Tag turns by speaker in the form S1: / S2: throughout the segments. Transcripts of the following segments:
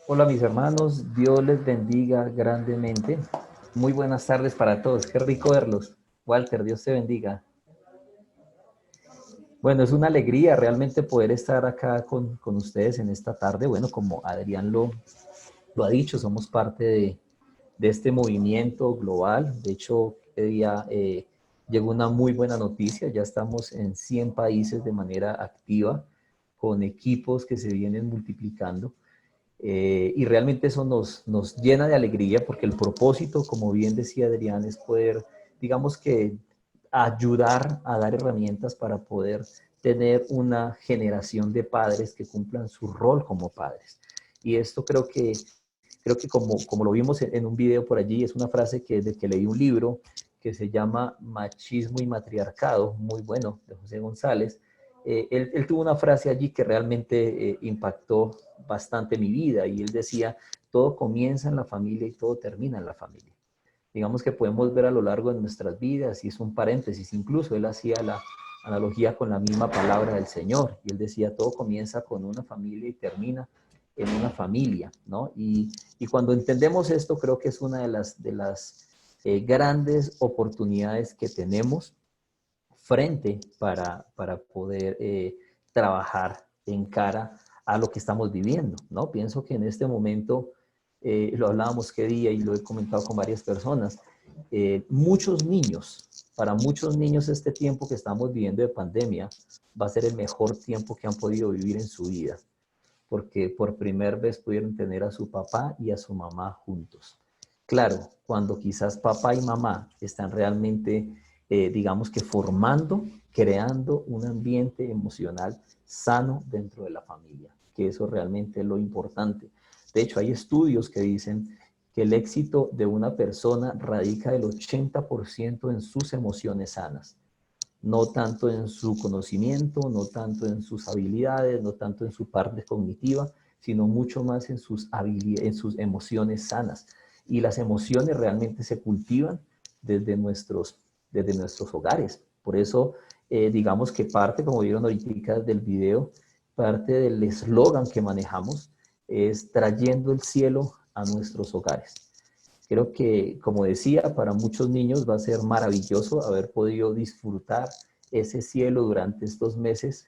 S1: Hola mis hermanos, Dios les bendiga grandemente. Muy buenas tardes para todos, qué rico verlos. Walter, Dios te bendiga. Bueno, es una alegría realmente poder estar acá con ustedes en esta tarde. Bueno, como Adrián lo ha dicho, somos parte de este movimiento global. De hecho, este día llegó una muy buena noticia, ya estamos en 100 países de manera activa, con equipos que se vienen multiplicando. Y realmente eso nos llena de alegría porque el propósito, como bien decía Adrián, es poder, digamos que, ayudar a dar herramientas para poder tener una generación de padres que cumplan su rol como padres. Y esto creo que como lo vimos en un video por allí, es una frase de que leí un libro que se llama Machismo y Matriarcado, muy bueno, de José González. Él tuvo una frase allí que realmente impactó bastante mi vida y él decía, todo comienza en la familia y todo termina en la familia. Digamos que podemos ver a lo largo de nuestras vidas y es un paréntesis, incluso él hacía la analogía con la misma palabra del Señor y él decía, todo comienza con una familia y termina en una familia, ¿no? Y cuando entendemos esto, creo que es una de las grandes oportunidades que tenemos frente para poder trabajar en cara a lo que estamos viviendo, ¿no? Pienso que en este momento, lo hablábamos qué día y lo he comentado con varias personas, muchos niños, para muchos niños este tiempo que estamos viviendo de pandemia va a ser el mejor tiempo que han podido vivir en su vida, porque por primera vez pudieron tener a su papá y a su mamá juntos. Claro, cuando quizás papá y mamá están realmente, digamos que formando, creando un ambiente emocional sano dentro de la familia, que eso realmente es lo importante. De hecho, hay estudios que dicen que el éxito de una persona radica del 80% en sus emociones sanas, no tanto en su conocimiento, no tanto en sus habilidades, no tanto en su parte cognitiva, sino mucho más en sus habilidades, en sus emociones sanas. Y las emociones realmente se cultivan desde desde nuestros hogares. Por eso, digamos que parte, como vieron ahorita del video, parte del eslogan que manejamos es trayendo el cielo a nuestros hogares. Creo que, como decía, para muchos niños va a ser maravilloso haber podido disfrutar ese cielo durante estos meses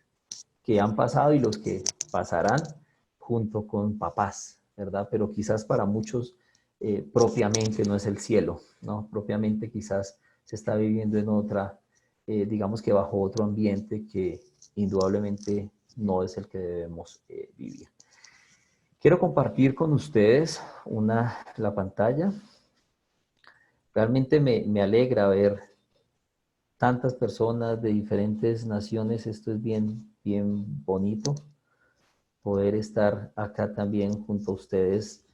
S1: que han pasado y los que pasarán junto con papás, ¿verdad? Pero quizás para muchos propiamente no es el cielo, ¿no? Propiamente quizás se está viviendo en otra, digamos que bajo otro ambiente que indudablemente no es el que debemos vivir. Quiero compartir con ustedes la pantalla. Realmente me alegra ver tantas personas de diferentes naciones. Esto es bien, bien bonito, poder estar acá también junto a ustedes,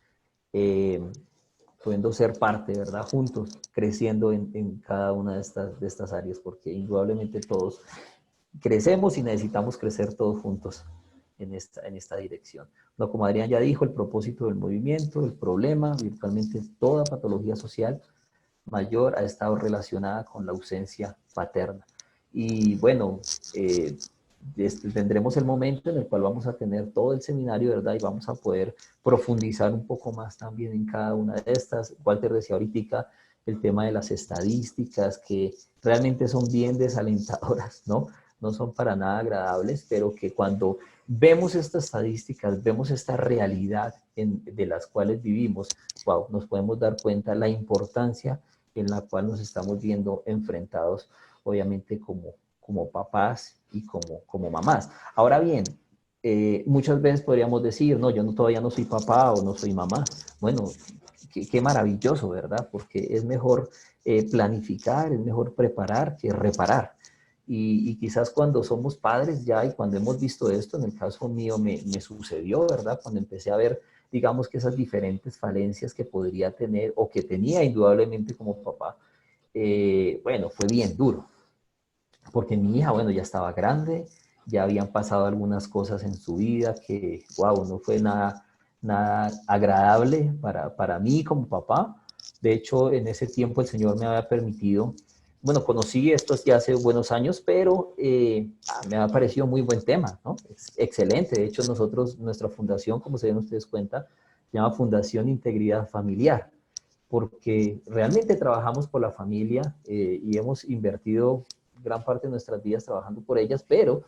S1: eh, pudiendo ser parte, ¿verdad? Juntos, creciendo en cada una de estas áreas, porque indudablemente todos crecemos y necesitamos crecer todos juntos en esta dirección. No, como Adrián ya dijo, el propósito del movimiento, el problema, virtualmente toda patología social mayor ha estado relacionada con la ausencia paterna. Y bueno, eh, tendremos el momento en el cual vamos a tener todo el seminario, ¿verdad? Y vamos a poder profundizar un poco más también en cada una de estas. Walter decía ahorita el tema de las estadísticas, que realmente son bien desalentadoras, ¿no? No son para nada agradables, pero que cuando vemos estas estadísticas, vemos esta realidad de las cuales vivimos, wow, nos podemos dar cuenta la importancia en la cual nos estamos viendo enfrentados, obviamente, como papás y como mamás. Ahora bien, muchas veces podríamos decir, no, yo no, todavía no soy papá o no soy mamá. Bueno, qué maravilloso, ¿verdad? Porque es mejor planificar, es mejor preparar que reparar. Y quizás cuando somos padres ya y cuando hemos visto esto, en el caso mío me sucedió, ¿verdad? Cuando empecé a ver, digamos que esas diferentes falencias que podría tener o que tenía indudablemente como papá, bueno, fue bien duro, porque mi hija, bueno, ya estaba grande, ya habían pasado algunas cosas en su vida que, wow, no fue nada agradable para mí como papá. De hecho, en ese tiempo el Señor me había permitido bueno, conocí esto ya hace buenos años, pero me ha parecido muy buen tema, ¿no? Excelente. De hecho, nosotros, nuestra fundación, como se den ustedes cuenta, se llama Fundación Integridad Familiar, porque realmente trabajamos por la familia y hemos invertido gran parte de nuestras vidas trabajando por ellas, pero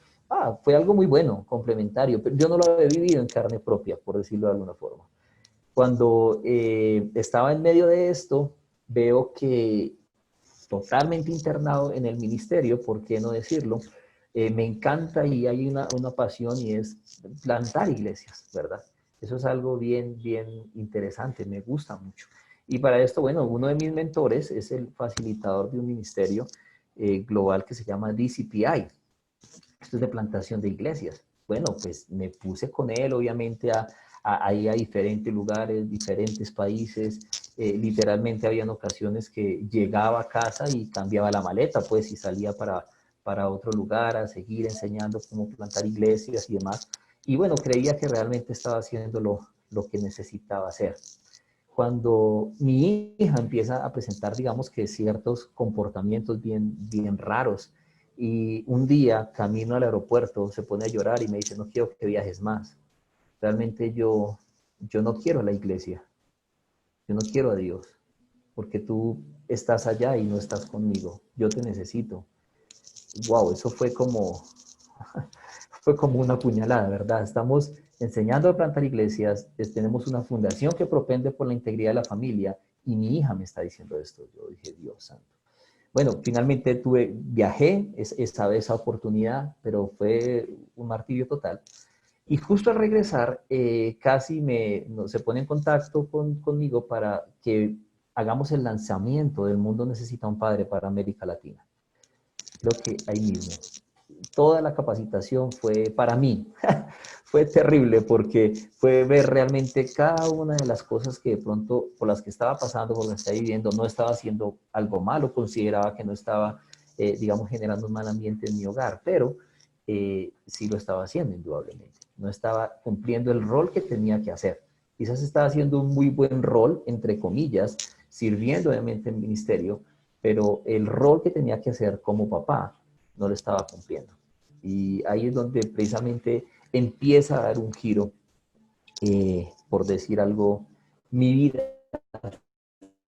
S1: fue algo muy bueno, complementario, pero yo no lo había vivido en carne propia, por decirlo de alguna forma. Cuando estaba en medio de esto, veo que totalmente internado en el ministerio, ¿por qué no decirlo? Me encanta y hay una pasión y es plantar iglesias, ¿verdad? Eso es algo bien, bien interesante, me gusta mucho. Y para esto, bueno, uno de mis mentores es el facilitador de un ministerio global que se llama DCPI. Esto es de plantación de iglesias. Bueno, pues me puse con él, obviamente, a ir a diferentes lugares, diferentes países. Literalmente habían ocasiones que llegaba a casa y cambiaba la maleta, pues, y salía para otro lugar a seguir enseñando cómo plantar iglesias y demás. Y bueno, creía que realmente estaba haciendo lo que necesitaba hacer. Cuando mi hija empieza a presentar, digamos que ciertos comportamientos bien, bien raros, y un día, camino al aeropuerto, se pone a llorar y me dice, no quiero que viajes más. Realmente yo no quiero a la iglesia, yo no quiero a Dios, porque tú estás allá y no estás conmigo, yo te necesito. Wow, eso fue como una puñalada, ¿verdad? Estamos enseñando a plantar iglesias, tenemos una fundación que propende por la integridad de la familia y mi hija me está diciendo esto. Yo dije, Dios santo. Bueno, finalmente viajé esa oportunidad, pero fue un martirio total. Y justo al regresar, casi se pone en contacto conmigo para que hagamos el lanzamiento del Mundo Necesita un Padre para América Latina. Creo que ahí mismo. Toda la capacitación fue para mí. Fue terrible porque fue ver realmente cada una de las cosas que de pronto por las que estaba pasando, por las que estaba viviendo, no estaba haciendo algo malo, consideraba que no estaba, digamos, generando un mal ambiente en mi hogar, pero sí lo estaba haciendo indudablemente. No estaba cumpliendo el rol que tenía que hacer. Quizás estaba haciendo un muy buen rol, entre comillas, sirviendo obviamente en el ministerio, pero el rol que tenía que hacer como papá no lo estaba cumpliendo. Y ahí es donde precisamente empieza a dar un giro, por decir algo, mi vida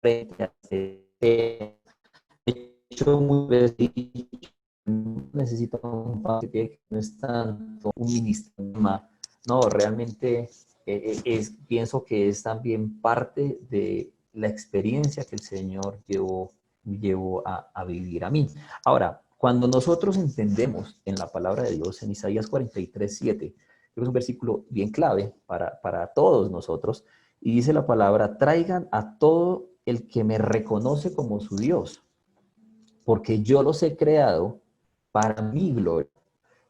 S1: frente a este. De hecho, muchas veces necesito un padre que no es tanto un ministro, no, realmente pienso que es también parte de la experiencia que el Señor llevó a vivir a mí. Ahora, cuando nosotros entendemos en la palabra de Dios, en Isaías 43:7, que es un versículo bien clave para todos nosotros, y dice la palabra, traigan a todo el que me reconoce como su Dios, porque yo los he creado para mi gloria.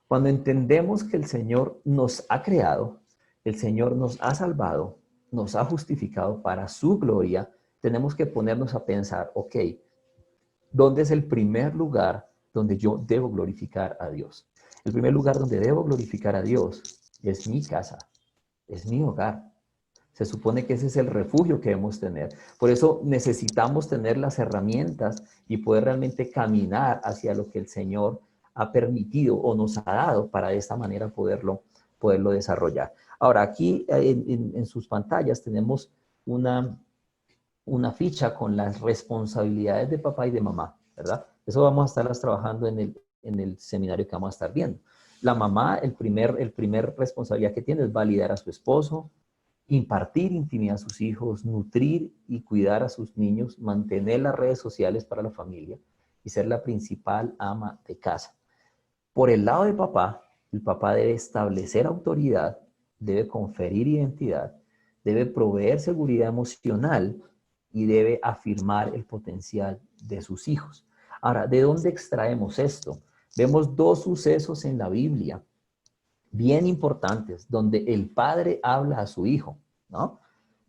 S1: Cuando entendemos que el Señor nos ha creado, el Señor nos ha salvado, nos ha justificado para su gloria, tenemos que ponernos a pensar, ok, ¿dónde es el primer lugar donde yo debo glorificar a Dios? El primer lugar donde debo glorificar a Dios es mi casa, es mi hogar. Se supone que ese es el refugio que debemos tener. Por eso necesitamos tener las herramientas y poder realmente caminar hacia lo que el Señor ha permitido o nos ha dado para de esta manera poderlo desarrollar. Ahora, aquí en sus pantallas tenemos una ficha con las responsabilidades de papá y de mamá, ¿verdad? Eso vamos a estarlas trabajando en el seminario que vamos a estar viendo. La mamá, el primer responsabilidad que tiene es validar a su esposo, impartir intimidad a sus hijos, nutrir y cuidar a sus niños, mantener las redes sociales para la familia y ser la principal ama de casa. Por el lado del papá, el papá debe establecer autoridad, debe conferir identidad, debe proveer seguridad emocional y debe afirmar el potencial de sus hijos. Ahora, ¿de dónde extraemos esto? Vemos dos sucesos en la Biblia bien importantes, donde el padre habla a su hijo, ¿no?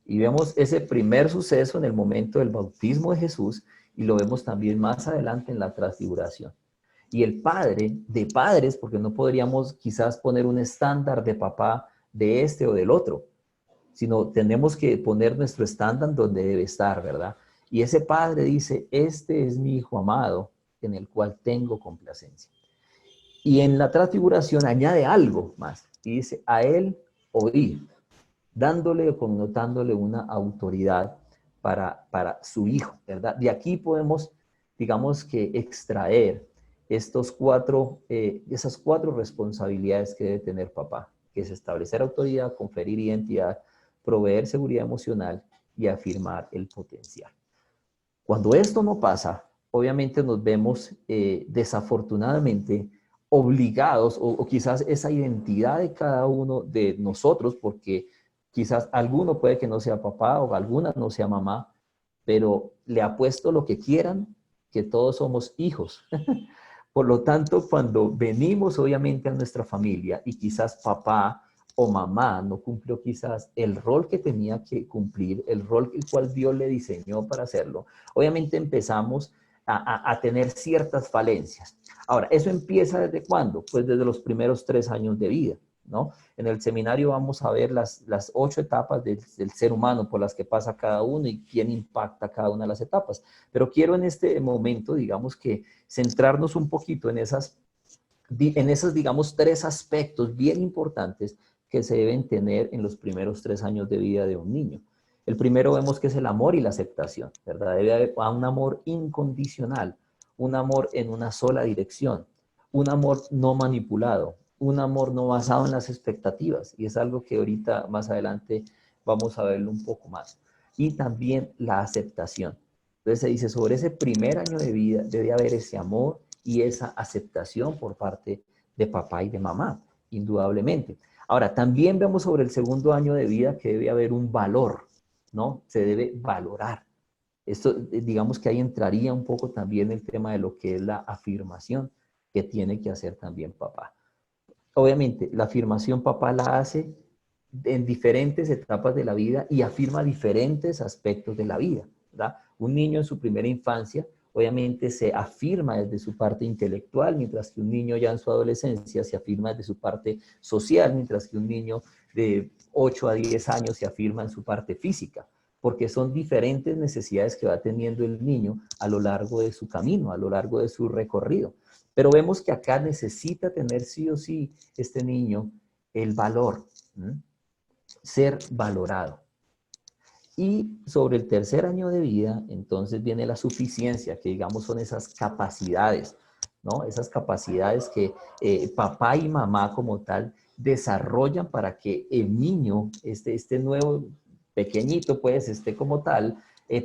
S1: Y vemos ese primer suceso en el momento del bautismo de Jesús y lo vemos también más adelante en la transfiguración. Y el padre de padres, porque no podríamos quizás poner un estándar de papá de este o del otro, sino tenemos que poner nuestro estándar donde debe estar, ¿verdad? Y ese padre dice, este es mi hijo amado, en el cual tengo complacencia. Y en la transfiguración añade algo más, y dice, a él oír, dándole o connotándole una autoridad para su hijo, ¿verdad? De aquí podemos, digamos que, extraer esas cuatro responsabilidades que debe tener papá, que es establecer autoridad, conferir identidad, proveer seguridad emocional y afirmar el potencial. Cuando esto no pasa, obviamente nos vemos desafortunadamente obligados, o quizás esa identidad de cada uno de nosotros, porque quizás alguno puede que no sea papá o alguna no sea mamá, pero le apuesto lo que quieran, que todos somos hijos. Por lo tanto, cuando venimos obviamente a nuestra familia y quizás papá o mamá no cumplió quizás el rol que tenía que cumplir, el rol el cual Dios le diseñó para hacerlo, obviamente empezamos a tener ciertas falencias. Ahora, ¿eso empieza desde cuándo? Pues desde los primeros 3 años de vida, ¿no? En el seminario vamos a ver las 8 etapas del ser humano por las que pasa cada uno y quién impacta cada una de las etapas. Pero quiero en este momento, digamos que centrarnos un poquito en esas, digamos, 3 aspectos bien importantes que se deben tener en los primeros 3 años de vida de un niño. El primero vemos que es el amor y la aceptación, ¿verdad? Debe haber un amor incondicional, un amor en una sola dirección, un amor no manipulado, un amor no basado en las expectativas, y es algo que ahorita más adelante vamos a verlo un poco más. Y también la aceptación. Entonces se dice, sobre ese primer año de vida debe haber ese amor y esa aceptación por parte de papá y de mamá, indudablemente. Ahora, también vemos sobre el segundo año de vida que debe haber un valor, ¿no? Se debe valorar. Esto, digamos que ahí entraría un poco también el tema de lo que es la afirmación que tiene que hacer también papá. Obviamente, la afirmación papá la hace en diferentes etapas de la vida y afirma diferentes aspectos de la vida, ¿verdad? Un niño en su primera infancia, obviamente se afirma desde su parte intelectual, mientras que un niño ya en su adolescencia se afirma desde su parte social, mientras que un niño de 8 a 10 años se afirma en su parte física, porque son diferentes necesidades que va teniendo el niño a lo largo de su camino, a lo largo de su recorrido. Pero vemos que acá necesita tener sí o sí este niño el valor, ¿m? Ser valorado. Y sobre el tercer año de vida, entonces viene la suficiencia, que digamos son esas capacidades, ¿no? Esas capacidades que papá y mamá como tal desarrollan para que el niño, este nuevo pequeñito, pues, esté como tal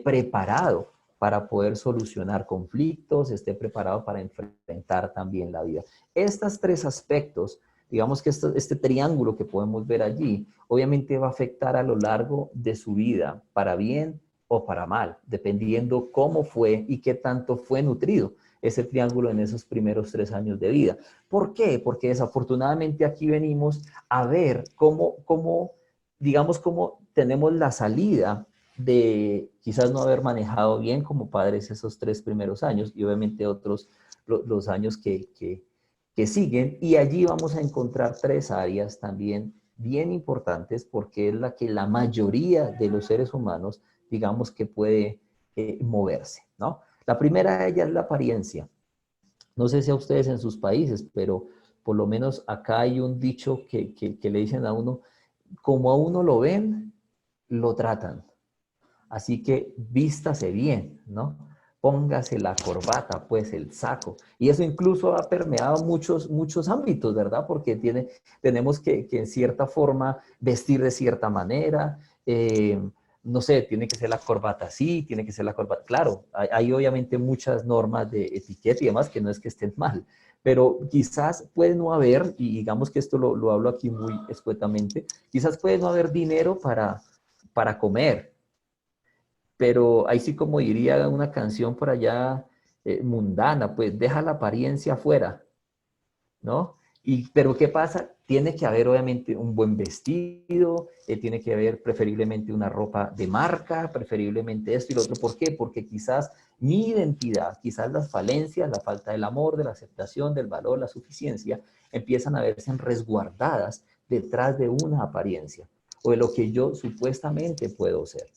S1: preparado para poder solucionar conflictos, esté preparado para enfrentar también la vida. Estos 3 aspectos, digamos que este triángulo que podemos ver allí, obviamente va a afectar a lo largo de su vida, para bien o para mal, dependiendo cómo fue y qué tanto fue nutrido ese triángulo en esos primeros 3 años de vida. ¿Por qué? Porque desafortunadamente aquí venimos a ver digamos, cómo tenemos la salida de quizás no haber manejado bien como padres esos 3 primeros años y obviamente otros, los años que siguen, y allí vamos a encontrar 3 áreas también bien importantes porque es la que la mayoría de los seres humanos, digamos que puede moverse, ¿no? La primera de ellas es la apariencia. No sé si a ustedes en sus países, pero por lo menos acá hay un dicho que le dicen a uno, como a uno lo ven, lo tratan. Así que vístase bien, ¿no? Póngase la corbata, pues el saco. Y eso incluso ha permeado muchos ámbitos, ¿verdad? Porque tenemos que en cierta forma vestir de cierta manera. No sé, tiene que ser la corbata así, tiene que ser la corbata. Claro, hay obviamente muchas normas de etiqueta y demás que no es que estén mal, pero quizás puede no haber, y digamos que esto lo hablo aquí muy escuetamente, quizás puede no haber dinero para comer, pero ahí sí como diría una canción por allá mundana, pues deja la apariencia afuera, ¿no? Pero ¿qué pasa? Tiene que haber obviamente un buen vestido, tiene que haber preferiblemente una ropa de marca, preferiblemente esto y lo otro. ¿Por qué? Porque quizás mi identidad, quizás las falencias, la falta del amor, de la aceptación, del valor, la suficiencia, empiezan a verse resguardadas detrás de una apariencia o de lo que yo supuestamente puedo ser.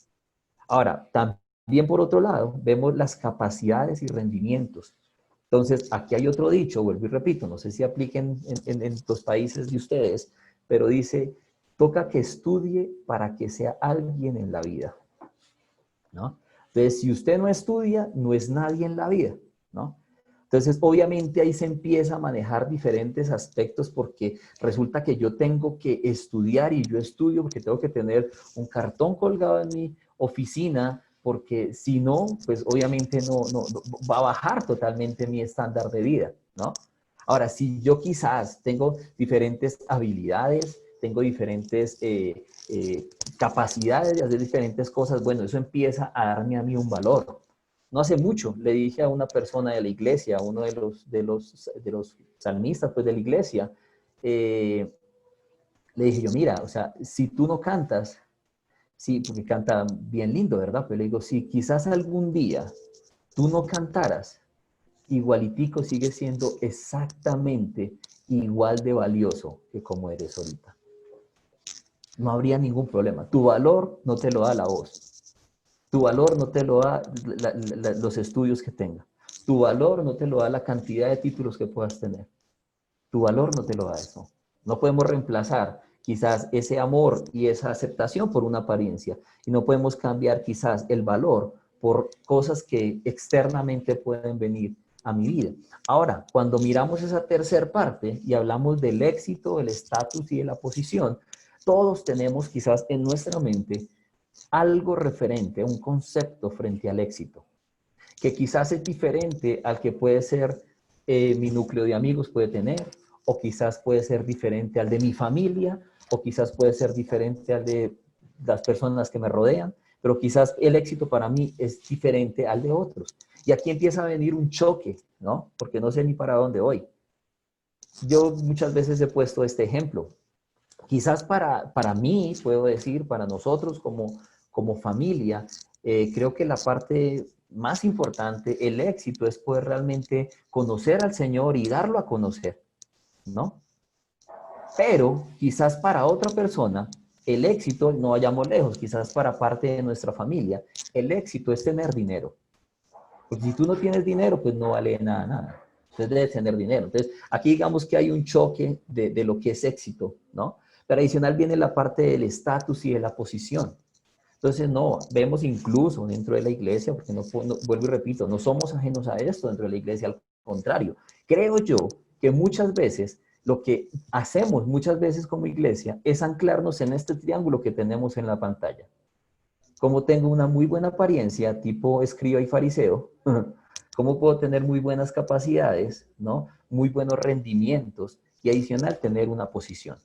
S1: Ahora, también por otro lado, vemos las capacidades y rendimientos. Entonces, aquí hay otro dicho, vuelvo y repito, no sé si apliquen en los países de ustedes, pero dice, toca que estudie para que sea alguien en la vida, ¿no? Entonces, si usted no estudia, no es nadie en la vida, ¿no? Entonces, obviamente ahí se empieza a manejar diferentes aspectos porque resulta que yo tengo que estudiar y yo estudio porque tengo que tener un cartón colgado en mi oficina porque si no, pues obviamente no va a bajar totalmente mi estándar de vida, ¿no? Ahora, si yo quizás tengo diferentes habilidades, tengo diferentes capacidades de hacer diferentes cosas, bueno, eso empieza a darme a mí un valor. No hace mucho le dije a una persona de la iglesia, a uno de los salmistas pues, de la iglesia, le dije yo, mira, o sea, si tú no cantas, sí, porque canta bien lindo, ¿verdad? Pero le digo, si quizás algún día tú no cantaras, igualitico sigue siendo exactamente igual de valioso que como eres ahorita. No habría ningún problema. Tu valor no te lo da la voz. Tu valor no te lo da los estudios que tenga. Tu valor no te lo da la cantidad de títulos que puedas tener. Tu valor no te lo da eso. No podemos reemplazar quizás ese amor y esa aceptación por una apariencia. Y no podemos cambiar quizás el valor por cosas que externamente pueden venir a mi vida. Ahora, cuando miramos esa tercera parte y hablamos del éxito, el estatus y de la posición, todos tenemos quizás en nuestra mente algo referente, un concepto frente al éxito, que quizás es diferente al que puede ser mi núcleo de amigos puede tener, o quizás puede ser diferente al de mi familia, o quizás puede ser diferente al de las personas que me rodean, pero quizás el éxito para mí es diferente al de otros. Y aquí empieza a venir un choque, ¿no? Porque no sé ni para dónde voy. Yo muchas veces he puesto este ejemplo. Quizás para mí, puedo decir, para nosotros como familia, creo que la parte más importante, el éxito, es poder realmente conocer al Señor y darlo a conocer, ¿no? Pero quizás para otra persona, el éxito, no vayamos lejos, quizás para parte de nuestra familia, el éxito es tener dinero. Porque si tú no tienes dinero, pues no vale nada, nada. Entonces debes tener dinero. Entonces, aquí digamos que hay un choque de lo que es éxito, ¿no? Pero adicional viene la parte del estatus y de la posición. Entonces, no, vemos incluso dentro de la iglesia, porque vuelvo y repito, no somos ajenos a esto dentro de la iglesia, al contrario. Creo yo que muchas veces lo que hacemos muchas veces como iglesia es anclarnos en este triángulo que tenemos en la pantalla. Como tengo una muy buena apariencia, tipo escriba y fariseo, cómo puedo tener muy buenas capacidades, ¿no? Muy buenos rendimientos y adicional tener una posición.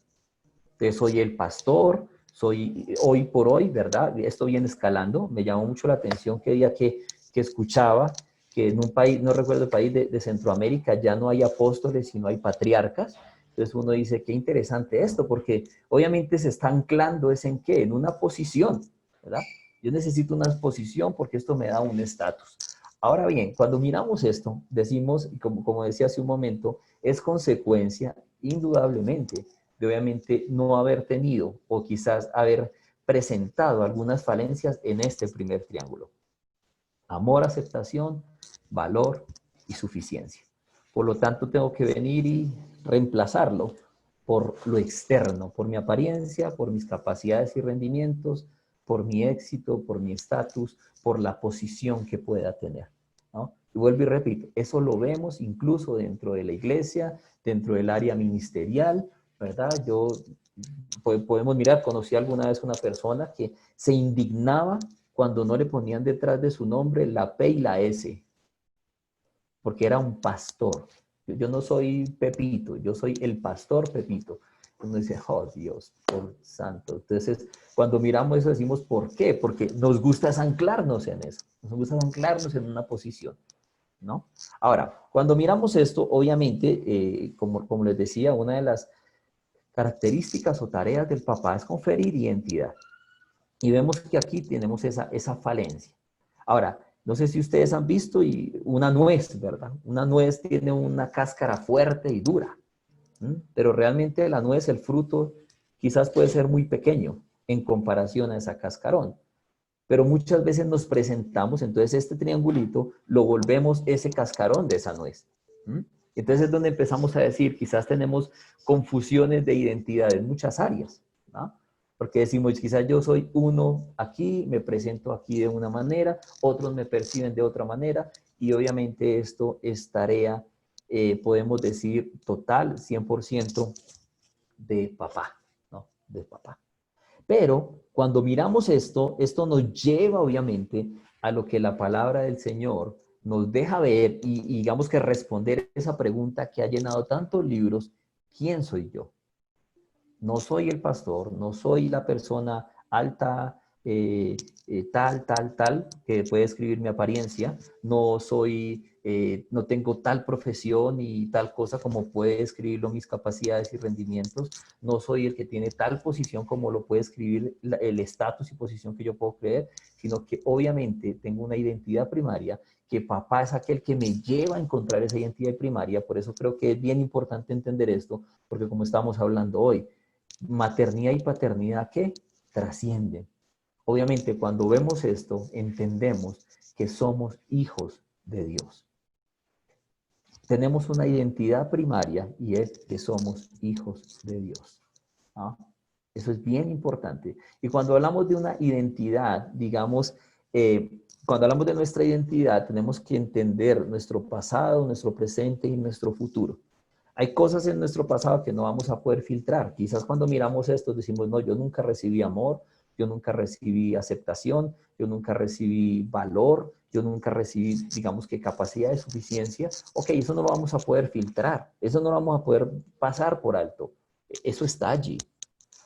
S1: Entonces soy el pastor, soy hoy por hoy, ¿verdad? Esto viene escalando, me llamó mucho la atención que día que escuchaba que en un país, no recuerdo el país de Centroamérica, ya no hay apóstoles, sino hay patriarcas. Entonces uno dice, qué interesante esto, porque obviamente se está anclando es en qué, en una posición, ¿verdad? Yo necesito una posición porque esto me da un estatus. Ahora bien, cuando miramos esto, decimos, como decía hace un momento, es consecuencia, indudablemente, de obviamente no haber tenido o quizás haber presentado algunas falencias en este primer triángulo. Amor, aceptación, valor y suficiencia. Por lo tanto, tengo que venir y reemplazarlo por lo externo, por mi apariencia, por mis capacidades y rendimientos, por mi éxito, por mi estatus, por la posición que pueda tener, ¿no? Y vuelvo y repito, eso lo vemos incluso dentro de la iglesia, dentro del área ministerial, ¿verdad? Podemos mirar, conocí alguna vez una persona que se indignaba cuando no le ponían detrás de su nombre la P y la S, porque era un pastor. Yo no soy Pepito, yo soy el pastor Pepito. Uno dice, oh Dios, por santo. Entonces, cuando miramos eso decimos, ¿por qué? Porque nos gusta anclarnos en eso, nos gusta anclarnos en una posición, ¿no? Ahora, cuando miramos esto, obviamente, como les decía, una de las características o tareas del papá es conferir identidad. Y vemos que aquí tenemos esa falencia. Ahora, no sé si ustedes han visto una nuez, ¿verdad? Una nuez tiene una cáscara fuerte y dura, pero realmente la nuez, el fruto, quizás puede ser muy pequeño en comparación a esa cascarón. Pero muchas veces nos presentamos, entonces este triangulito lo volvemos ese cascarón de esa nuez. ¿Mm? Entonces es donde empezamos a decir, quizás tenemos confusiones de identidad en muchas áreas, ¿no? Porque decimos, quizás yo soy uno aquí, me presento aquí de una manera, otros me perciben de otra manera, y obviamente esto es tarea, podemos decir, total, 100% de papá, ¿no? De papá. Pero cuando miramos esto, esto nos lleva obviamente a lo que la palabra del Señor nos deja ver y digamos que responder esa pregunta que ha llenado tantos libros, ¿quién soy yo? No soy el pastor, no soy la persona alta, tal, que puede escribir mi apariencia, no soy, no tengo tal profesión y tal cosa como puede escribirlo mis capacidades y rendimientos, no soy el que tiene tal posición como lo puede escribir el estatus y posición que yo puedo creer, sino que obviamente tengo una identidad primaria, que papá es aquel que me lleva a encontrar esa identidad primaria, por eso creo que es bien importante entender esto, porque como estamos hablando hoy, maternidad y paternidad que trascienden. Obviamente, cuando vemos esto, entendemos que somos hijos de Dios. Tenemos una identidad primaria y es que somos hijos de Dios. ¿Ah? Eso es bien importante. Y cuando hablamos de una identidad, digamos, cuando hablamos de nuestra identidad, tenemos que entender nuestro pasado, nuestro presente y nuestro futuro. Hay cosas en nuestro pasado que no vamos a poder filtrar. Quizás cuando miramos esto decimos, no, yo nunca recibí amor, yo nunca recibí aceptación, yo nunca recibí valor, yo nunca recibí, digamos que capacidad de suficiencia. Ok, eso no lo vamos a poder filtrar, eso no lo vamos a poder pasar por alto. Eso está allí.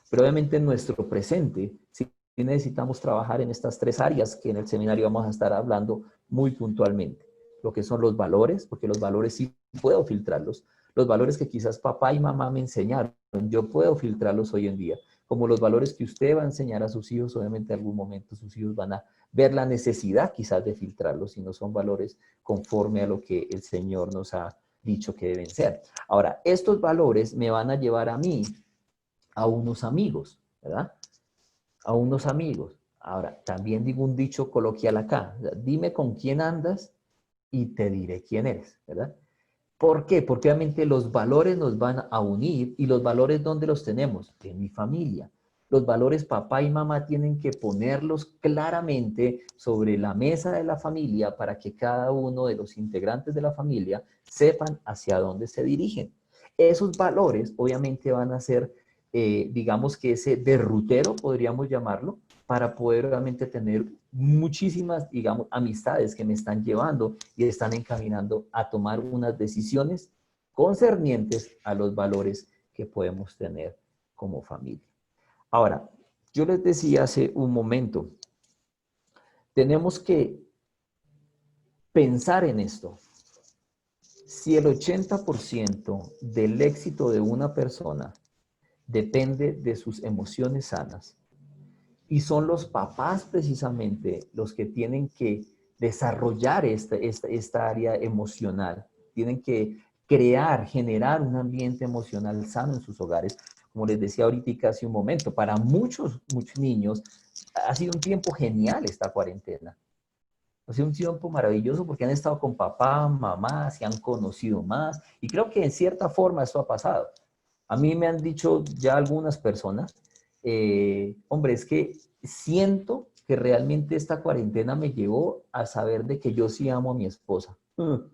S1: Pero obviamente en nuestro presente sí necesitamos trabajar en estas tres áreas que en el seminario vamos a estar hablando muy puntualmente. Lo que son los valores, porque los valores sí puedo filtrarlos. Los valores que quizás papá y mamá me enseñaron, yo puedo filtrarlos hoy en día. Como los valores que usted va a enseñar a sus hijos, obviamente en algún momento sus hijos van a ver la necesidad quizás de filtrarlos si no son valores conforme a lo que el Señor nos ha dicho que deben ser. Ahora, estos valores me van a llevar a mí a unos amigos, ¿verdad? A unos amigos. Ahora, también digo un dicho coloquial acá, dime con quién andas y te diré quién eres, ¿verdad? ¿Por qué? Porque obviamente los valores nos van a unir y los valores ¿dónde los tenemos? En mi familia. Los valores papá y mamá tienen que ponerlos claramente sobre la mesa de la familia para que cada uno de los integrantes de la familia sepan hacia dónde se dirigen. Esos valores obviamente van a ser, digamos que ese derrutero, podríamos llamarlo, para poder realmente tener muchísimas, digamos, amistades que me están llevando y están encaminando a tomar unas decisiones concernientes a los valores que podemos tener como familia. Ahora, yo les decía hace un momento, tenemos que pensar en esto. Si el 80% del éxito de una persona depende de sus emociones sanas, y son los papás precisamente los que tienen que desarrollar esta área emocional, tienen que crear, generar un ambiente emocional sano en sus hogares. Como les decía ahorita hace un momento, para muchos niños ha sido un tiempo genial esta cuarentena. Ha sido un tiempo maravilloso porque han estado con papá, mamá, se han conocido más y creo que en cierta forma eso ha pasado. A mí me han dicho ya algunas personas, hombre, es que siento que realmente esta cuarentena me llevó a saber de que yo sí amo a mi esposa. Uno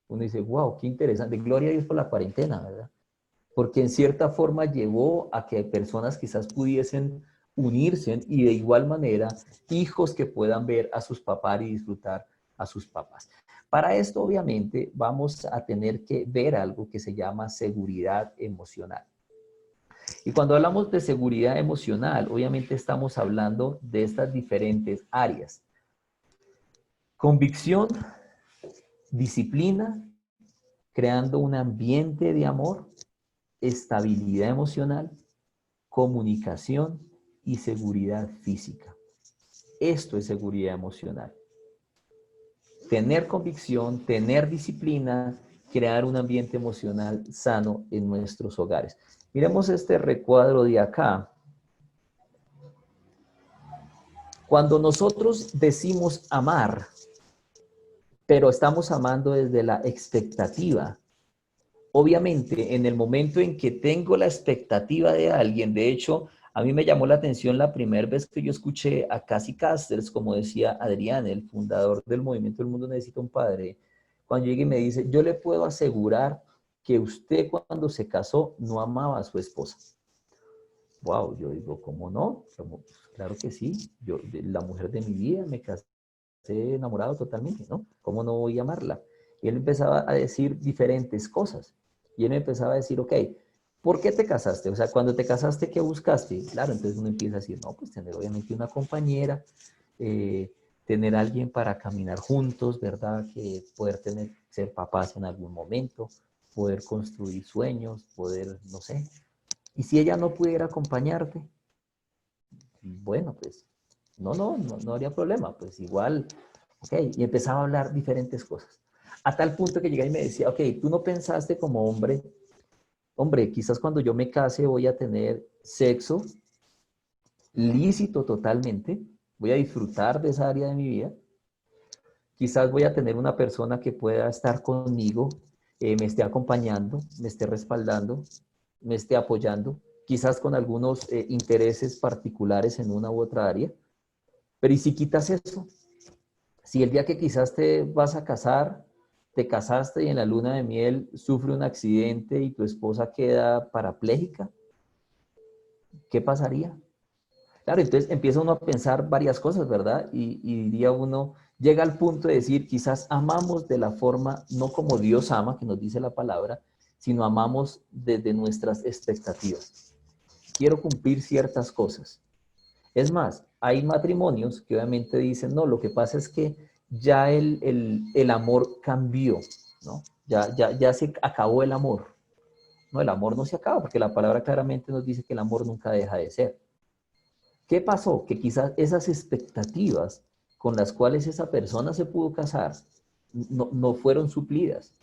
S1: dice, wow, qué interesante. Gloria a Dios por la cuarentena, ¿verdad? Porque en cierta forma llevó a que personas quizás pudiesen unirse y de igual manera hijos que puedan ver a sus papás y disfrutar a sus papás. Para esto, obviamente, vamos a tener que ver algo que se llama seguridad emocional. Y cuando hablamos de seguridad emocional, obviamente estamos hablando de estas diferentes áreas. Convicción, disciplina, creando un ambiente de amor, estabilidad emocional, comunicación y seguridad física. Esto es seguridad emocional. Tener convicción, tener disciplina, crear un ambiente emocional sano en nuestros hogares. Miremos este recuadro de acá. Cuando nosotros decimos amar, pero estamos amando desde la expectativa. Obviamente, en el momento en que tengo la expectativa de alguien, de hecho, a mí me llamó la atención la primera vez que yo escuché a Cassie Casters, como decía Adrián, el fundador del movimiento El Mundo Necesita un Padre, cuando llega y me dice, yo le puedo asegurar que usted cuando se casó no amaba a su esposa. Wow, yo digo, ¿cómo no? Claro que sí, yo, la mujer de mi vida, me casé enamorado totalmente, ¿no? ¿Cómo no voy a amarla? Y él empezaba a decir diferentes cosas. Y él me empezaba a decir, ok, ¿por qué te casaste? O sea, cuando te casaste, ¿qué buscaste? Claro, entonces uno empieza a decir, no, pues tener obviamente una compañera, eh, tener alguien para caminar juntos, ¿verdad? Que poder tener, ser papás en algún momento, poder construir sueños, poder, no sé. Y si ella no pudiera acompañarte, bueno, pues no habría problema, pues igual, ok, y empezaba a hablar diferentes cosas. A tal punto que llegaba y me decía, ok, tú no pensaste como hombre, quizás cuando yo me case voy a tener sexo lícito totalmente, voy a disfrutar de esa área de mi vida, quizás voy a tener una persona que pueda estar conmigo, me esté acompañando, me esté respaldando, me esté apoyando, quizás con algunos intereses particulares en una u otra área, pero ¿y si quitas eso? Si el día que quizás te vas a casar, te casaste y en la luna de miel sufre un accidente y tu esposa queda parapléjica, ¿qué pasaría? Claro, entonces empieza uno a pensar varias cosas, ¿verdad? Y diría uno, llega al punto de decir, quizás amamos de la forma, no como Dios ama, que nos dice la palabra, sino amamos desde nuestras expectativas. Quiero cumplir ciertas cosas. Es más, hay matrimonios que obviamente dicen, no, lo que pasa es que ya el amor cambió, ¿no? Ya se acabó el amor. No, el amor no se acaba, porque la palabra claramente nos dice que el amor nunca deja de ser. ¿Qué pasó? Que quizás esas expectativas con las cuales esa persona se pudo casar no fueron suplidas.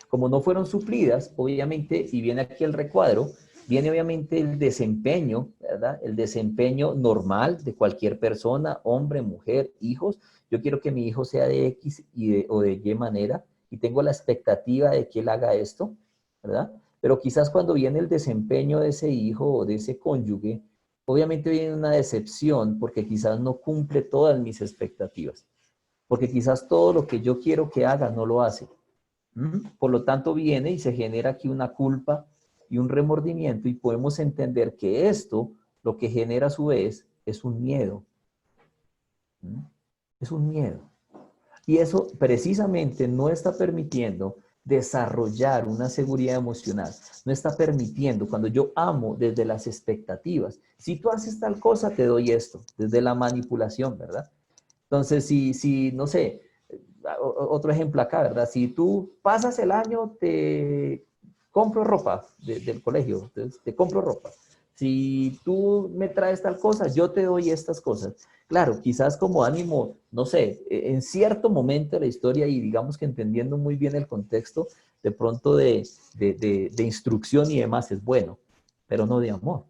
S1: Como no fueron suplidas, obviamente, y viene aquí el recuadro, viene obviamente el desempeño, ¿verdad? El desempeño normal de cualquier persona, hombre, mujer, hijos. Yo quiero que mi hijo sea de X o de Y manera y tengo la expectativa de que él haga esto, ¿verdad? Pero quizás cuando viene el desempeño de ese hijo o de ese cónyuge, obviamente viene una decepción porque quizás no cumple todas mis expectativas, porque quizás todo lo que yo quiero que haga no lo hace. Por lo tanto, viene y se genera aquí una culpa y un remordimiento y podemos entender que esto lo que genera a su vez es un miedo. ¿Mm? Es un miedo. Y eso precisamente no está permitiendo desarrollar una seguridad emocional. No está permitiendo, cuando yo amo desde las expectativas, si tú haces tal cosa, te doy esto, desde la manipulación, ¿verdad? Entonces, si no sé, otro ejemplo acá, ¿verdad? Si tú pasas el año, te compro ropa del colegio, te compro ropa. Si tú me traes tal cosa, yo te doy estas cosas. Claro, quizás como ánimo, no sé, en cierto momento de la historia y digamos que entendiendo muy bien el contexto, de pronto de instrucción y demás es bueno, pero no de amor,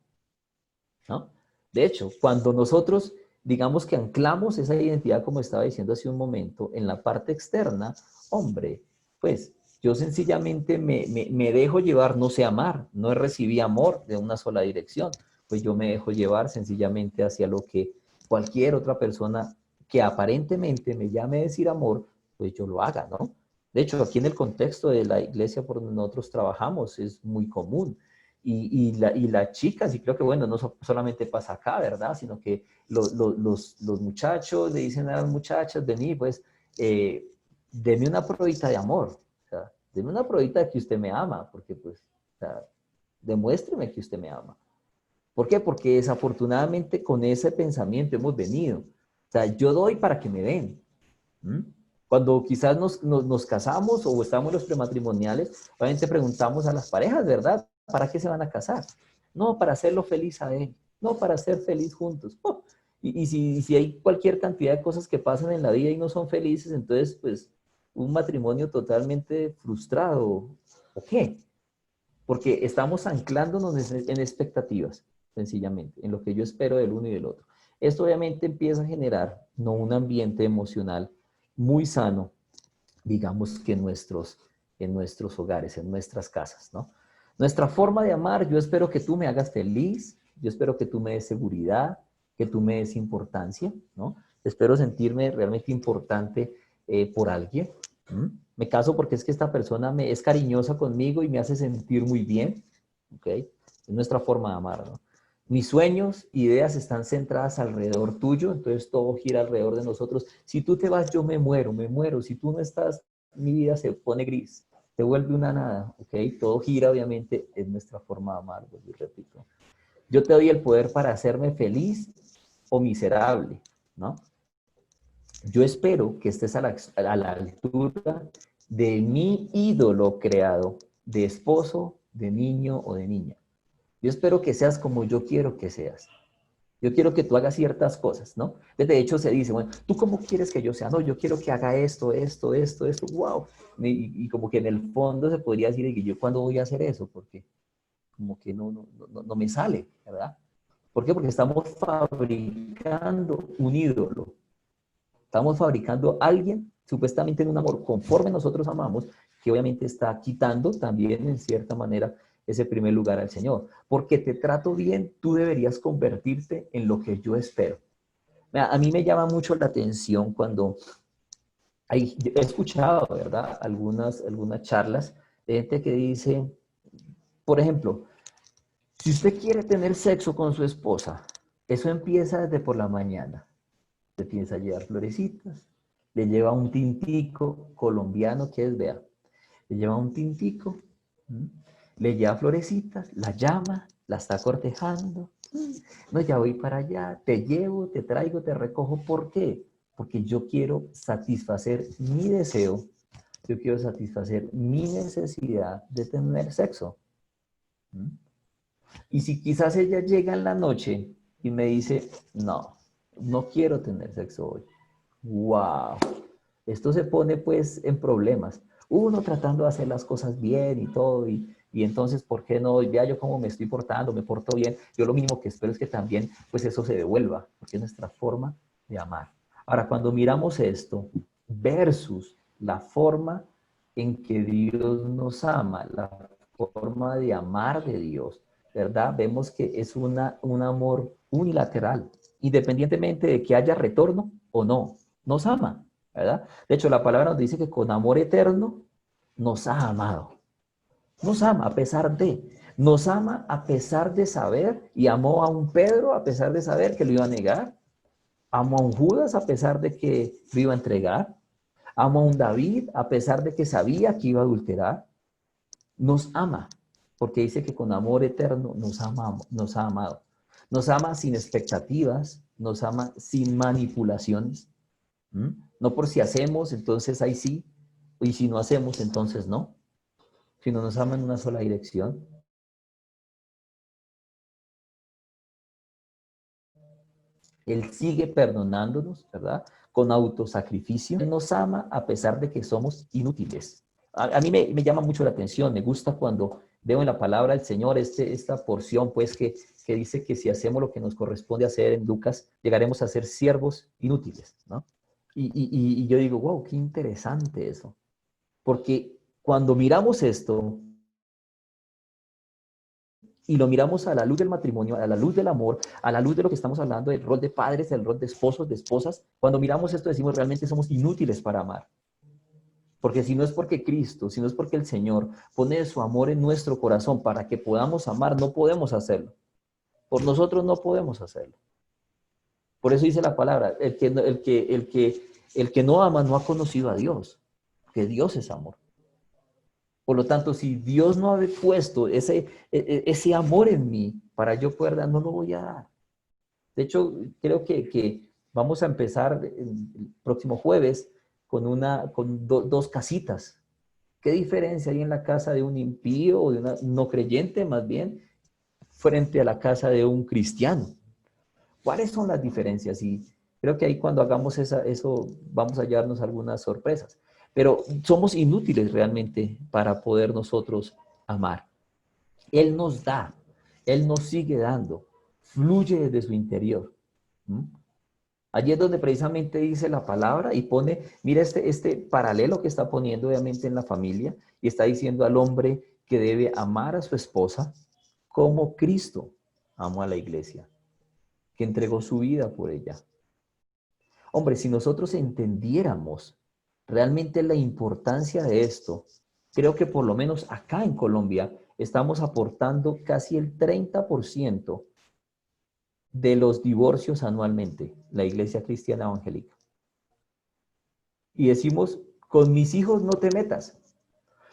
S1: ¿no? De hecho, cuando nosotros, digamos que anclamos esa identidad, como estaba diciendo hace un momento, en la parte externa, hombre, pues yo sencillamente me dejo llevar, no sé amar, no recibí amor de una sola dirección, pues yo me dejo llevar sencillamente hacia lo que cualquier otra persona que aparentemente me llame a decir amor, pues yo lo haga, ¿no? De hecho, aquí en el contexto de la iglesia por donde nosotros trabajamos es muy común y las chicas, y creo que bueno, no solamente pasa acá, ¿verdad? Sino que los muchachos le dicen a las muchachas, vení, pues, deme una probita de amor, o sea, deme una probita de que usted me ama, porque pues, o sea, demuéstreme que usted me ama. ¿Por qué? Porque desafortunadamente con ese pensamiento hemos venido. O sea, yo doy para que me den. ¿Mm? Cuando quizás nos casamos o estamos en los prematrimoniales, obviamente preguntamos a las parejas, ¿verdad? ¿Para qué se van a casar? No, para hacerlo feliz a él. No, para ser feliz juntos. Oh, y si hay cualquier cantidad de cosas que pasan en la vida y no son felices, entonces, pues, un matrimonio totalmente frustrado. ¿O qué? Porque estamos anclándonos en expectativas, sencillamente, en lo que yo espero del uno y del otro. Esto obviamente empieza a generar no un ambiente emocional muy sano, digamos que en nuestros hogares, en nuestras casas, ¿no? Nuestra forma de amar, yo espero que tú me hagas feliz, yo espero que tú me des seguridad, que tú me des importancia, ¿no? Espero sentirme realmente importante por alguien. ¿Mm? Me caso porque es que esta persona me, es cariñosa conmigo y me hace sentir muy bien, ¿ok? Es nuestra forma de amar, ¿no? Mis sueños, ideas están centradas alrededor tuyo, entonces todo gira alrededor de nosotros. Si tú te vas, yo me muero, me muero. Si tú no estás, mi vida se pone gris, se vuelve una nada, ¿ok? Todo gira, obviamente, en nuestra forma de amar, y repito. Yo te doy el poder para hacerme feliz o miserable, ¿no? Yo espero que estés a la altura de mi ídolo creado, de esposo, de niño o de niña. Yo espero que seas como yo quiero que seas. Yo quiero que tú hagas ciertas cosas, ¿no? De hecho, se dice, bueno, ¿tú cómo quieres que yo sea? No, yo quiero que haga esto, esto, esto, esto, wow. Y como que en el fondo se podría decir que yo cuándo voy a hacer eso, porque como que no me sale, ¿verdad? ¿Por qué? Porque estamos fabricando un ídolo. Estamos fabricando a alguien supuestamente en un amor conforme nosotros amamos, que obviamente está quitando también en cierta manera ese primer lugar al Señor. Porque te trato bien, tú deberías convertirte en lo que yo espero. A mí me llama mucho la atención cuando he escuchado, ¿verdad? Algunas charlas de gente que dice, por ejemplo, si usted quiere tener sexo con su esposa, eso empieza desde por la mañana. Le piensa llevar florecitas, le lleva un tintico colombiano que es, vea, le lleva un tintico, ¿m? Le lleva florecitas, la llama, la está cortejando, no, ya voy para allá, te llevo, te traigo, te recojo, ¿por qué? Porque yo quiero satisfacer mi deseo, yo quiero satisfacer mi necesidad de tener sexo. ¿M? Y si quizás ella llega en la noche y me dice, no, no quiero tener sexo hoy. Wow, esto se pone pues en problemas. Uno tratando de hacer las cosas bien y todo, y entonces, ¿por qué no? Vea yo cómo me estoy portando, me porto bien. Yo lo mínimo que espero es que también pues eso se devuelva, porque es nuestra forma de amar. Ahora, cuando miramos esto versus la forma en que Dios nos ama, la forma de amar de Dios, ¿verdad? Vemos que es un amor unilateral, independientemente de que haya retorno o no, nos ama, ¿verdad? De hecho, la palabra nos dice que con amor eterno nos ha amado. Nos ama a pesar de, nos ama a pesar de saber, y amó a un Pedro a pesar de saber que lo iba a negar, amó a un Judas a pesar de que lo iba a entregar, amó a un David a pesar de que sabía que iba a adulterar, nos ama, porque dice que con amor eterno nos ha amado. Nos ama sin expectativas, nos ama sin manipulaciones. ¿Mm? No por si hacemos, entonces ahí sí, y si no hacemos, entonces no, sino nos ama en una sola dirección. Él sigue perdonándonos, ¿verdad? Con autosacrificio. Él nos ama a pesar de que somos inútiles. A mí me llama mucho la atención, me gusta cuando veo en la palabra del Señor esta porción, pues, que dice que si hacemos lo que nos corresponde hacer en Lucas, llegaremos a ser siervos inútiles, ¿no? Y yo digo, wow, qué interesante eso. Porque cuando miramos esto, y lo miramos a la luz del matrimonio, a la luz del amor, a la luz de lo que estamos hablando, del rol de padres, del rol de esposos, de esposas, cuando miramos esto decimos realmente somos inútiles para amar. Porque si no es porque Cristo, si no es porque el Señor pone su amor en nuestro corazón para que podamos amar, no podemos hacerlo. Por nosotros no podemos hacerlo. Por eso dice la palabra, el que no ama no ha conocido a Dios, que Dios es amor. Por lo tanto, si Dios no ha puesto ese amor en mí para yo poder dar, no lo voy a dar. De hecho, creo que vamos a empezar el próximo jueves con dos casitas. ¿Qué diferencia hay en la casa de un impío o de una no creyente, más bien, frente a la casa de un cristiano? ¿Cuáles son las diferencias? Y creo que ahí cuando hagamos eso vamos a llevarnos algunas sorpresas. Pero somos inútiles realmente para poder nosotros amar. Él nos da, Él nos sigue dando, fluye desde su interior. ¿Mm? Allí es donde precisamente dice la palabra y pone, mira este paralelo que está poniendo obviamente en la familia y está diciendo al hombre que debe amar a su esposa como Cristo amó a la iglesia, que entregó su vida por ella. Hombre, si nosotros entendiéramos realmente la importancia de esto, creo que por lo menos acá en Colombia estamos aportando casi el 30% de los divorcios anualmente, la Iglesia Cristiana Evangélica. Y decimos, con mis hijos no te metas.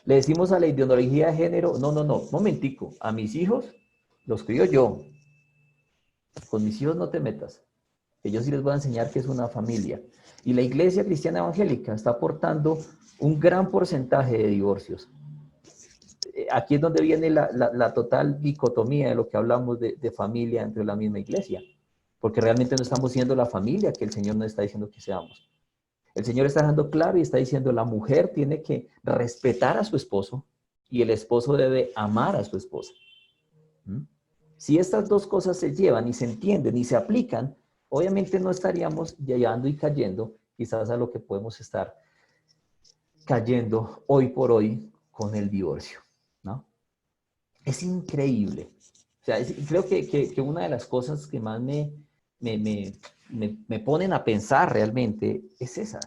S1: Le decimos a la ideología de género, no, no, no, momentico, a mis hijos los crío yo, con mis hijos no te metas, que yo sí les voy a enseñar que es una familia. Y la Iglesia Cristiana Evangélica está aportando un gran porcentaje de divorcios. Aquí es donde viene la total dicotomía de lo que hablamos de familia dentro de la misma iglesia, porque realmente no estamos siendo la familia que el Señor nos está diciendo que seamos. El Señor está dejando claro y está diciendo, la mujer tiene que respetar a su esposo y el esposo debe amar a su esposa. ¿Mm? Si estas dos cosas se llevan y se entienden y se aplican, obviamente no estaríamos llegando y cayendo quizás a lo que podemos estar cayendo hoy por hoy con el divorcio, ¿no? Es increíble. O sea, creo que una de las cosas que más me ponen a pensar realmente es esa.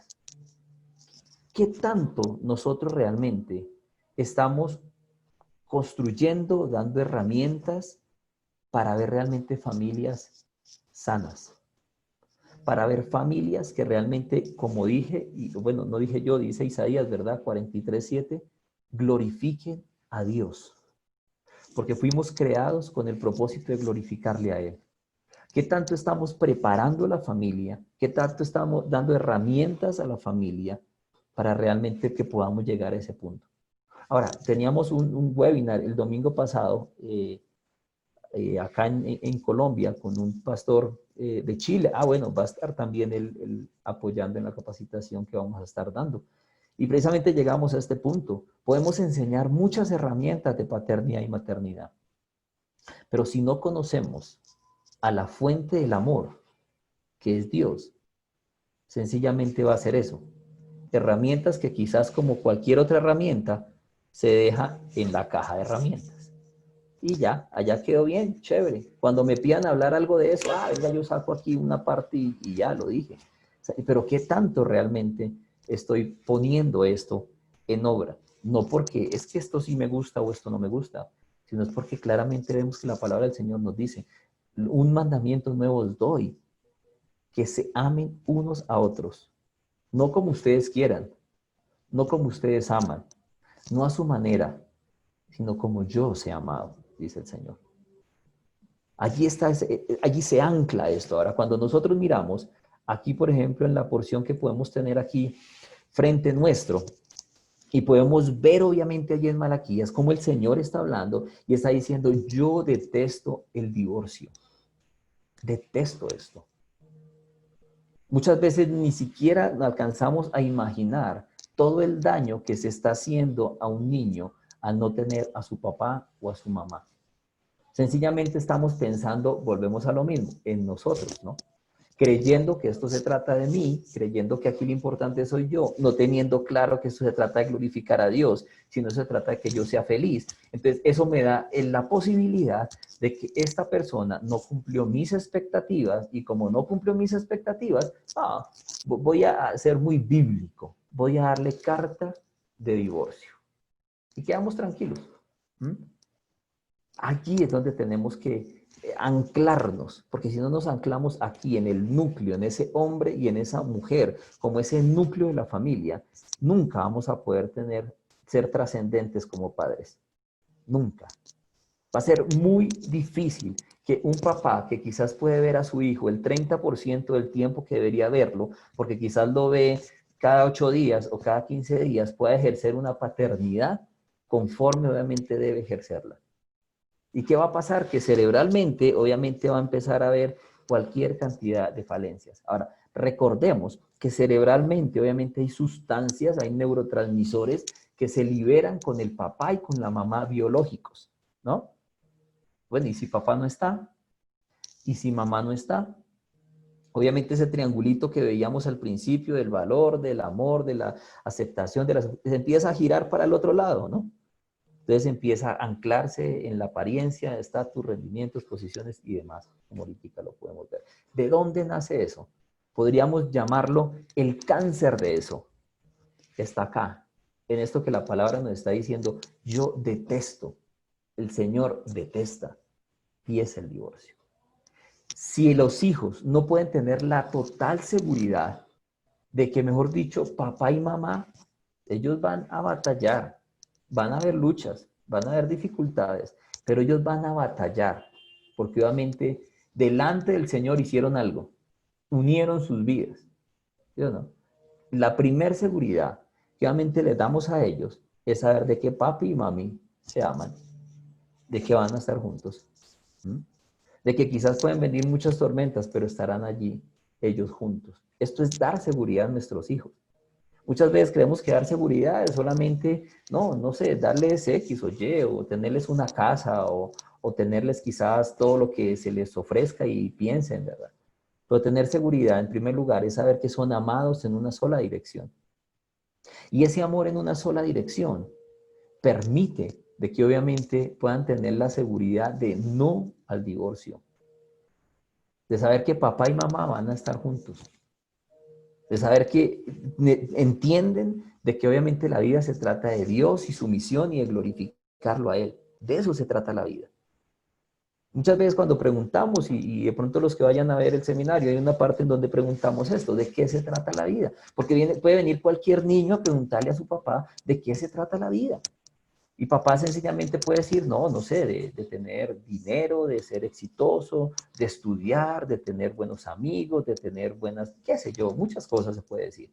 S1: ¿Qué tanto nosotros realmente estamos construyendo, dando herramientas para ver realmente familias sanas? Para ver familias que realmente, como dije, y bueno, no dije yo, dice Isaías, ¿verdad? 43:7, glorifiquen a Dios. Porque fuimos creados con el propósito de glorificarle a Él. ¿Qué tanto estamos preparando a la familia? ¿Qué tanto estamos dando herramientas a la familia para realmente que podamos llegar a ese punto? Ahora, teníamos un webinar el domingo pasado acá en Colombia con un pastor de Chile. Bueno, va a estar también él apoyando en la capacitación que vamos a estar dando. Y precisamente llegamos a este punto. Podemos enseñar muchas herramientas de paternidad y maternidad, pero si no conocemos a la fuente del amor, que es Dios, sencillamente va a ser eso. Herramientas que quizás como cualquier otra herramienta se deja en la caja de herramientas. Y ya, allá quedó bien, chévere. Cuando me pidan hablar algo de eso, venga, yo saco aquí una parte y ya lo dije. O sea, pero ¿qué tanto realmente estoy poniendo esto en obra? No porque es que esto sí me gusta o esto no me gusta, sino es porque claramente vemos que la palabra del Señor nos dice, un mandamiento nuevo os doy, que se amen unos a otros, no como ustedes quieran, no como ustedes aman, no a su manera, sino como yo os he amado, dice el Señor. Allí está, allí se ancla esto. Ahora, cuando nosotros miramos, aquí, por ejemplo, en la porción que podemos tener aquí frente nuestro, y podemos ver obviamente allí en Malaquías cómo el Señor está hablando y está diciendo, yo detesto el divorcio. Detesto esto. Muchas veces ni siquiera alcanzamos a imaginar todo el daño que se está haciendo a un niño al no tener a su papá o a su mamá. Sencillamente estamos pensando, volvemos a lo mismo, en nosotros, ¿no? Creyendo que esto se trata de mí, creyendo que aquí lo importante soy yo, no teniendo claro que esto se trata de glorificar a Dios, sino se trata de que yo sea feliz. Entonces, eso me da la posibilidad de que esta persona no cumplió mis expectativas y como no cumplió mis expectativas, voy a ser muy bíblico, voy a darle carta de divorcio. Y quedamos tranquilos. ¿Mm? Aquí es donde tenemos que anclarnos, porque si no nos anclamos aquí en el núcleo, en ese hombre y en esa mujer, como ese núcleo de la familia, nunca vamos a poder ser trascendentes como padres. Nunca. Va a ser muy difícil que un papá que quizás puede ver a su hijo el 30% del tiempo que debería verlo, porque quizás lo ve cada 8 días o cada 15 días, pueda ejercer una paternidad conforme obviamente debe ejercerla. ¿Y qué va a pasar? Que cerebralmente, obviamente, va a empezar a haber cualquier cantidad de falencias. Ahora, recordemos que cerebralmente, obviamente, hay sustancias, hay neurotransmisores que se liberan con el papá y con la mamá biológicos, ¿no? Bueno, ¿y si papá no está? ¿Y si mamá no está? Obviamente ese triangulito que veíamos al principio del valor, del amor, de la aceptación, se empieza a girar para el otro lado, ¿no? Entonces empieza a anclarse en la apariencia, estatus, rendimientos, posiciones y demás, como ahorita lo podemos ver. ¿De dónde nace eso? Podríamos llamarlo el cáncer de eso. Está acá, en esto que la palabra nos está diciendo, yo detesto, el Señor detesta, y es el divorcio. Si los hijos no pueden tener la total seguridad de que, mejor dicho, papá y mamá, ellos van a batallar, van a haber luchas, van a haber dificultades, pero ellos van a batallar, porque obviamente delante del Señor hicieron algo, unieron sus vidas, ¿sí o no? La primer seguridad que obviamente les damos a ellos es saber de que papi y mami se aman, de que van a estar juntos, ¿m? De que quizás pueden venir muchas tormentas, pero estarán allí ellos juntos. Esto es dar seguridad a nuestros hijos. Muchas veces creemos que dar seguridad es solamente, no sé, darles X o Y, o tenerles una casa, o tenerles quizás todo lo que se les ofrezca y piensen, ¿verdad? Pero tener seguridad, en primer lugar, es saber que son amados en una sola dirección. Y ese amor en una sola dirección permite de que obviamente puedan tener la seguridad de no al divorcio, de saber que papá y mamá van a estar juntos, de saber que entienden de que obviamente la vida se trata de Dios y su misión y de glorificarlo a Él. De eso se trata la vida. Muchas veces cuando preguntamos, y de pronto los que vayan a ver el seminario, hay una parte en donde preguntamos esto, ¿de qué se trata la vida? Porque puede venir cualquier niño a preguntarle a su papá de qué se trata la vida. Y papá sencillamente puede decir, no sé, de tener dinero, de ser exitoso, de estudiar, de tener buenos amigos, de tener buenas, qué sé yo, muchas cosas se puede decir.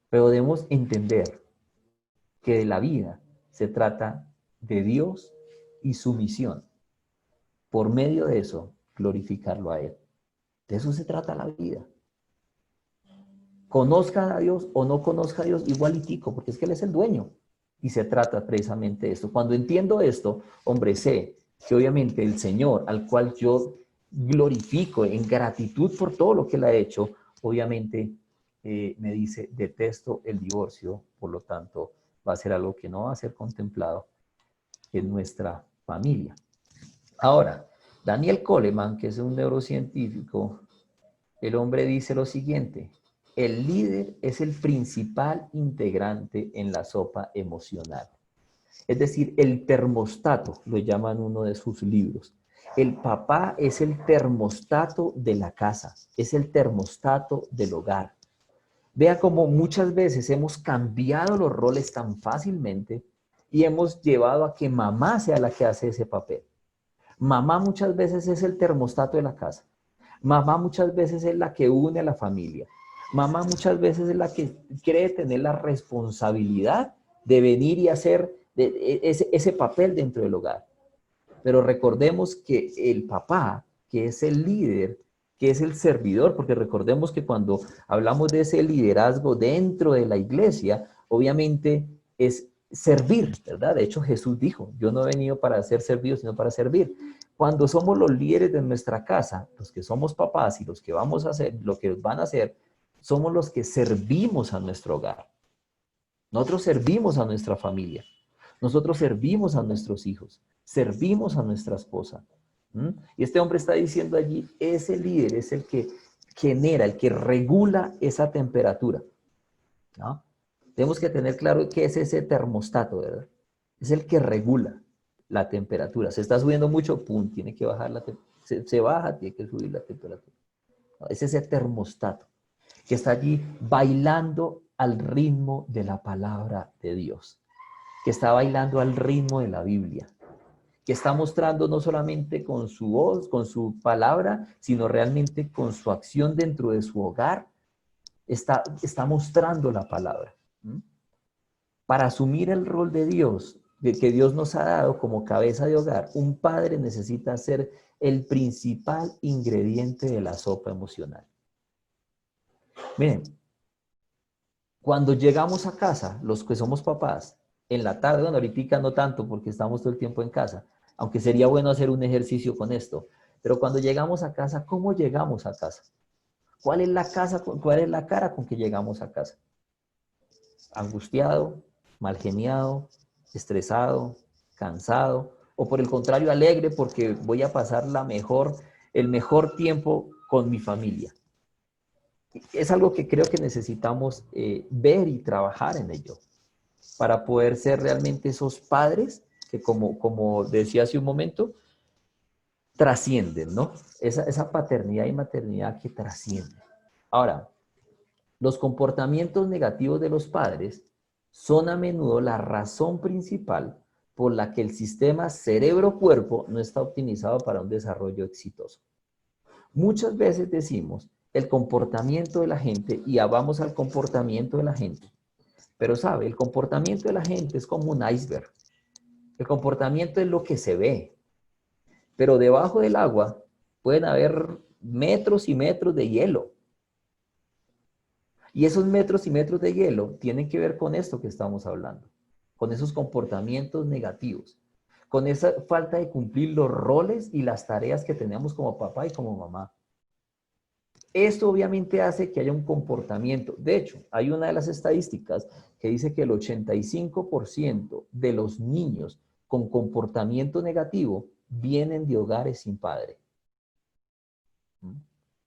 S1: Pero debemos entender que de la vida se trata de Dios y su misión. Por medio de eso, glorificarlo a Él. De eso se trata la vida. Conozcan a Dios o no conozca a Dios, igualitico, porque es que Él es el dueño. Y se trata precisamente de esto. Cuando entiendo esto, hombre, sé que obviamente el Señor, al cual yo glorifico en gratitud por todo lo que Él ha hecho, obviamente me dice, detesto el divorcio, por lo tanto, va a ser algo que no va a ser contemplado en nuestra familia. Ahora, Daniel Coleman, que es un neurocientífico, el hombre dice lo siguiente: el líder es el principal integrante en la sopa emocional. Es decir, el termostato, lo llaman uno de sus libros. El papá es el termostato de la casa, es el termostato del hogar. Vea cómo muchas veces hemos cambiado los roles tan fácilmente y hemos llevado a que mamá sea la que hace ese papel. Mamá muchas veces es el termostato de la casa. Mamá muchas veces es la que une a la familia. Mamá muchas veces es la que cree tener la responsabilidad de venir y hacer ese papel dentro del hogar. Pero recordemos que el papá, que es el líder, que es el servidor, porque recordemos que cuando hablamos de ese liderazgo dentro de la iglesia, obviamente es servir, ¿verdad? De hecho, Jesús dijo, yo no he venido para ser servido, sino para servir. Cuando somos los líderes de nuestra casa, los que somos papás y los que vamos a hacer, lo que van a hacer, somos los que servimos a nuestro hogar. Nosotros servimos a nuestra familia. Nosotros servimos a nuestros hijos. Servimos a nuestra esposa. ¿Mm? Y este hombre está diciendo allí, ese líder es el que genera, el que regula esa temperatura, ¿no? Tenemos que tener claro qué es ese termostato, ¿verdad? Es el que regula la temperatura. Se está subiendo mucho, pum, tiene que bajar la temperatura. Se baja, tiene que subir la temperatura. ¿No? Es ese termostato que está allí bailando al ritmo de la palabra de Dios, que está bailando al ritmo de la Biblia, que está mostrando no solamente con su voz, con su palabra, sino realmente con su acción dentro de su hogar, está mostrando la palabra. ¿Mm? Para asumir el rol de Dios, de que Dios nos ha dado como cabeza de hogar, un padre necesita ser el principal ingrediente de la sopa emocional. Miren, cuando llegamos a casa, los que somos papás, en la tarde, bueno, ahorita no tanto porque estamos todo el tiempo en casa, aunque sería bueno hacer un ejercicio con esto, pero cuando llegamos a casa, ¿cómo llegamos a casa? ¿Cuál es la cara con que llegamos a casa? Angustiado, mal geniado, estresado, cansado, o por el contrario, alegre porque voy a pasar el mejor tiempo con mi familia. Es algo que creo que necesitamos ver y trabajar en ello para poder ser realmente esos padres que, como decía hace un momento, trascienden, ¿no? Esa paternidad y maternidad que trasciende. Ahora, los comportamientos negativos de los padres son a menudo la razón principal por la que el sistema cerebro-cuerpo no está optimizado para un desarrollo exitoso. Muchas veces decimos el comportamiento de la gente y vamos al comportamiento de la gente. Pero sabe, el comportamiento de la gente es como un iceberg. El comportamiento es lo que se ve, pero debajo del agua pueden haber metros y metros de hielo. Y esos metros y metros de hielo tienen que ver con esto que estamos hablando, con esos comportamientos negativos, con esa falta de cumplir los roles y las tareas que tenemos como papá y como mamá. Esto obviamente hace que haya un comportamiento. De hecho, hay una de las estadísticas que dice que el 85% de los niños con comportamiento negativo vienen de hogares sin padre.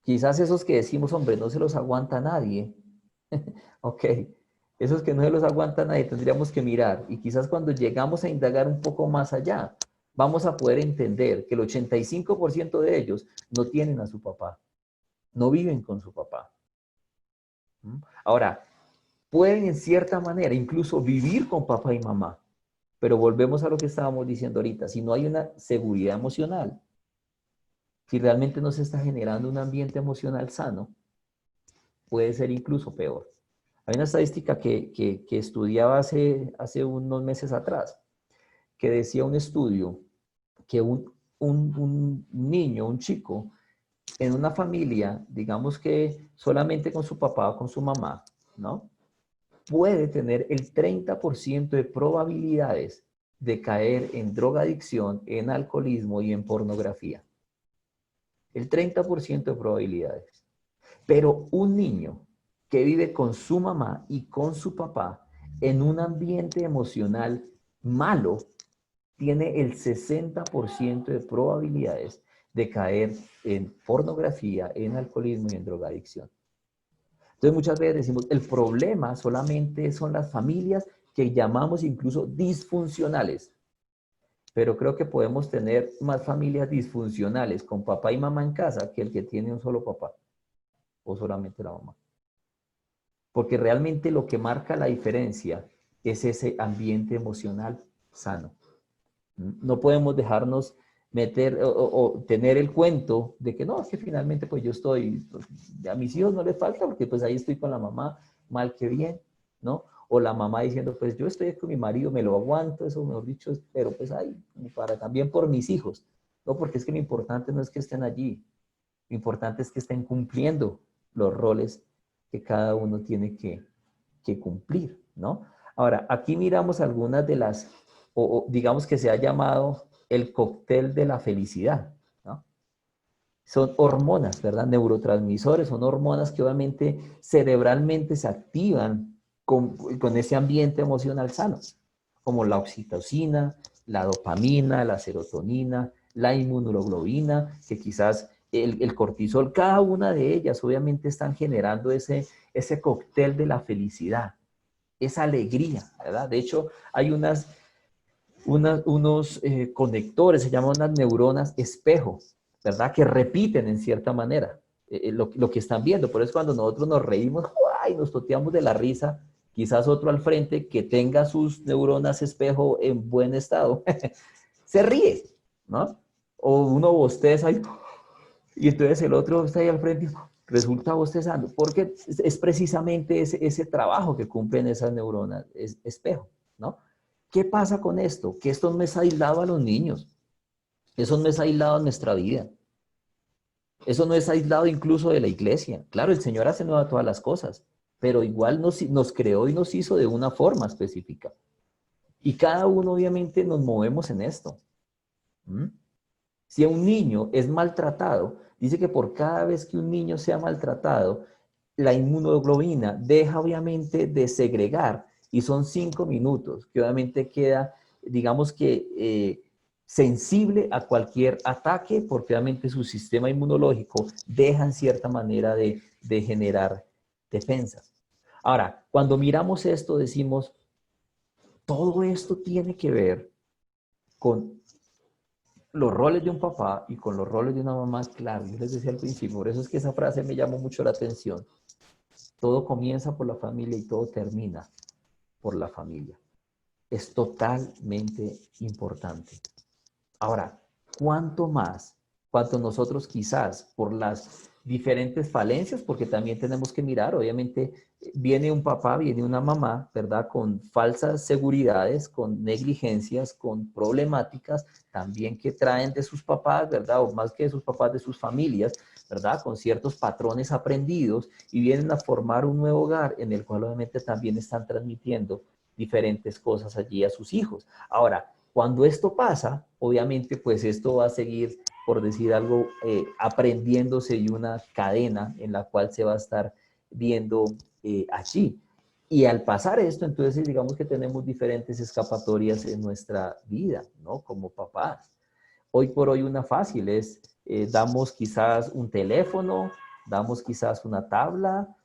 S1: Quizás esos que decimos, hombre, no se los aguanta nadie. Ok, esos que no se los aguanta nadie tendríamos que mirar. Y quizás cuando llegamos a indagar un poco más allá, vamos a poder entender que el 85% de ellos no tienen a su papá, no viven con su papá. Ahora, pueden en cierta manera incluso vivir con papá y mamá, pero volvemos a lo que estábamos diciendo ahorita, si no hay una seguridad emocional, si realmente no se está generando un ambiente emocional sano, puede ser incluso peor. Hay una estadística que estudiaba hace unos meses atrás, que decía un estudio que un niño, un chico, en una familia, digamos que solamente con su papá o con su mamá, ¿no? Puede tener el 30% de probabilidades de caer en drogadicción, en alcoholismo y en pornografía. El 30% de probabilidades. Pero un niño que vive con su mamá y con su papá en un ambiente emocional malo, tiene el 60% de probabilidades de caer en pornografía, en alcoholismo y en drogadicción. Entonces muchas veces decimos, el problema solamente son las familias que llamamos incluso disfuncionales. Pero creo que podemos tener más familias disfuncionales con papá y mamá en casa que el que tiene un solo papá o solamente la mamá. Porque realmente lo que marca la diferencia es ese ambiente emocional sano. No podemos dejarnos meter o tener el cuento de que no, es que finalmente pues yo estoy, a mis hijos no les falta porque pues ahí estoy con la mamá, mal que bien, ¿no? O la mamá diciendo pues yo estoy con mi marido, me lo aguanto, eso mejor dicho, pero pues ahí, para también por mis hijos, ¿no? Porque es que lo importante no es que estén allí, lo importante es que estén cumpliendo los roles que cada uno tiene que cumplir, ¿no? Ahora, aquí miramos algunas de las, o digamos que se ha llamado el cóctel de la felicidad, ¿no? Son hormonas, ¿verdad? Neurotransmisores, son hormonas que obviamente cerebralmente se activan con ese ambiente emocional sano, como la oxitocina, la dopamina, la serotonina, la inmunoglobina, que quizás el cortisol, cada una de ellas obviamente están generando ese cóctel de la felicidad, esa alegría, ¿verdad? De hecho, hay unos conectores, se llaman unas neuronas espejo, ¿verdad? Que repiten en cierta manera lo que están viendo. Por eso cuando nosotros nos reímos, ¡ay! Nos toteamos de la risa, quizás otro al frente que tenga sus neuronas espejo en buen estado, se ríe, ¿no? O uno bosteza y entonces el otro está ahí al frente y resulta bostezando, porque es precisamente ese trabajo que cumplen esas neuronas espejo, ¿no? ¿Qué pasa con esto? Que esto no es aislado a los niños, eso no es aislado a nuestra vida, eso no es aislado incluso de la iglesia. Claro, el Señor hace nueva todas las cosas, pero igual nos creó y nos hizo de una forma específica. Y cada uno obviamente nos movemos en esto. ¿Mm? Si un niño es maltratado, Dice que por cada vez que un niño sea maltratado, la inmunoglobina deja obviamente de segregar y son 5 minutos, que obviamente queda, digamos que, sensible a cualquier ataque, porque obviamente su sistema inmunológico deja en cierta manera de generar defensas. Ahora, cuando miramos esto, decimos, todo esto tiene que ver con los roles de un papá y con los roles de una mamá, claro, yo les decía al principio, por eso es que esa frase me llamó mucho la atención. Todo comienza por la familia y todo termina por la familia. Es totalmente importante. Ahora, ¿cuánto más? Cuanto nosotros quizás por las diferentes falencias, porque también tenemos que mirar, obviamente viene un papá, viene una mamá, ¿verdad? Con falsas seguridades, con negligencias, con problemáticas también que traen de sus papás, ¿verdad? O más que de sus papás, de sus familias, ¿verdad? Con ciertos patrones aprendidos y vienen a formar un nuevo hogar en el cual obviamente también están transmitiendo diferentes cosas allí a sus hijos. Ahora, cuando esto pasa, obviamente, pues esto va a seguir, por decir algo, aprendiéndose y una cadena en la cual se va a estar viendo allí. Y al pasar esto, entonces digamos que tenemos diferentes escapatorias en nuestra vida, ¿no? Como papás. Hoy por hoy una fácil es, damos quizás un teléfono, damos quizás una tabla,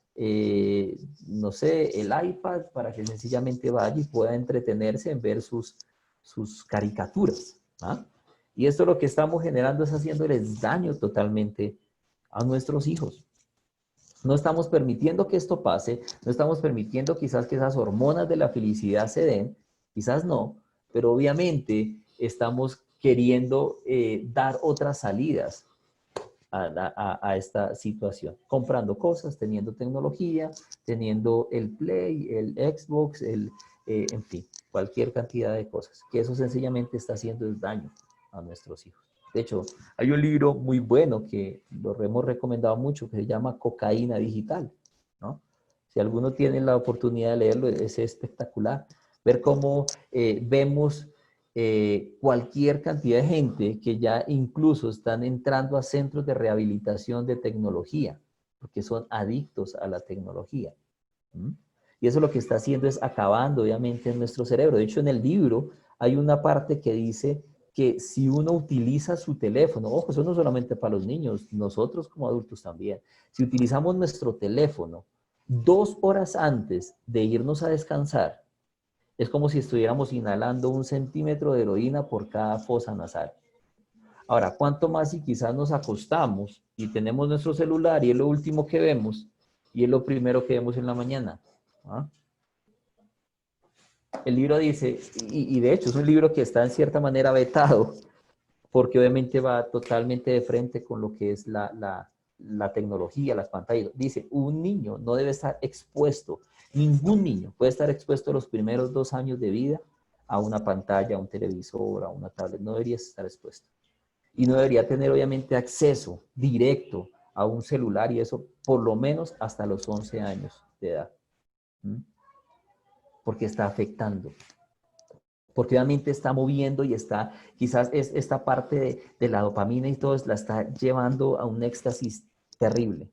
S1: no sé, el iPad para que sencillamente vaya y pueda entretenerse en ver sus caricaturas. ¿Ah? Y esto lo que estamos generando es haciéndoles daño totalmente a nuestros hijos. No estamos permitiendo que esto pase, no estamos permitiendo quizás que esas hormonas de la felicidad se den, quizás no, pero obviamente estamos queriendo dar otras salidas a esta situación, comprando cosas, teniendo tecnología, teniendo el Play, el Xbox, en fin, cualquier cantidad de cosas, que eso sencillamente está haciendo daño a nuestros hijos. De hecho, hay un libro muy bueno que lo hemos recomendado mucho, que se llama Cocaína Digital, ¿no? Si alguno tiene la oportunidad de leerlo, es espectacular. Ver cómo vemos cualquier cantidad de gente que ya incluso están entrando a centros de rehabilitación de tecnología, porque son adictos a la tecnología. ¿Mm? Y eso lo que está haciendo es acabando, obviamente, en nuestro cerebro. De hecho, en el libro hay una parte que dice que si uno utiliza su teléfono, ojo, eso no solamente para los niños, nosotros como adultos también, si utilizamos nuestro teléfono 2 horas antes de irnos a descansar, es como si estuviéramos inhalando 1 centímetro de heroína por cada fosa nasal. Ahora, ¿cuánto más si quizás nos acostamos y tenemos nuestro celular y es lo último que vemos y es lo primero que vemos en la mañana? ¿Ah? El libro dice, y de hecho es un libro que está en cierta manera vetado, porque obviamente va totalmente de frente con lo que es la tecnología, las pantallas. Dice, un niño no debe estar expuesto, ningún niño puede estar expuesto los primeros 2 años de vida a una pantalla, a un televisor, a una tablet, no debería estar expuesto. Y no debería tener obviamente acceso directo a un celular y eso por lo menos hasta los 11 años de edad. ¿Mm? Porque está afectando. Porque obviamente está moviendo y está, quizás es esta parte de la dopamina y todo, la está llevando a un éxtasis terrible.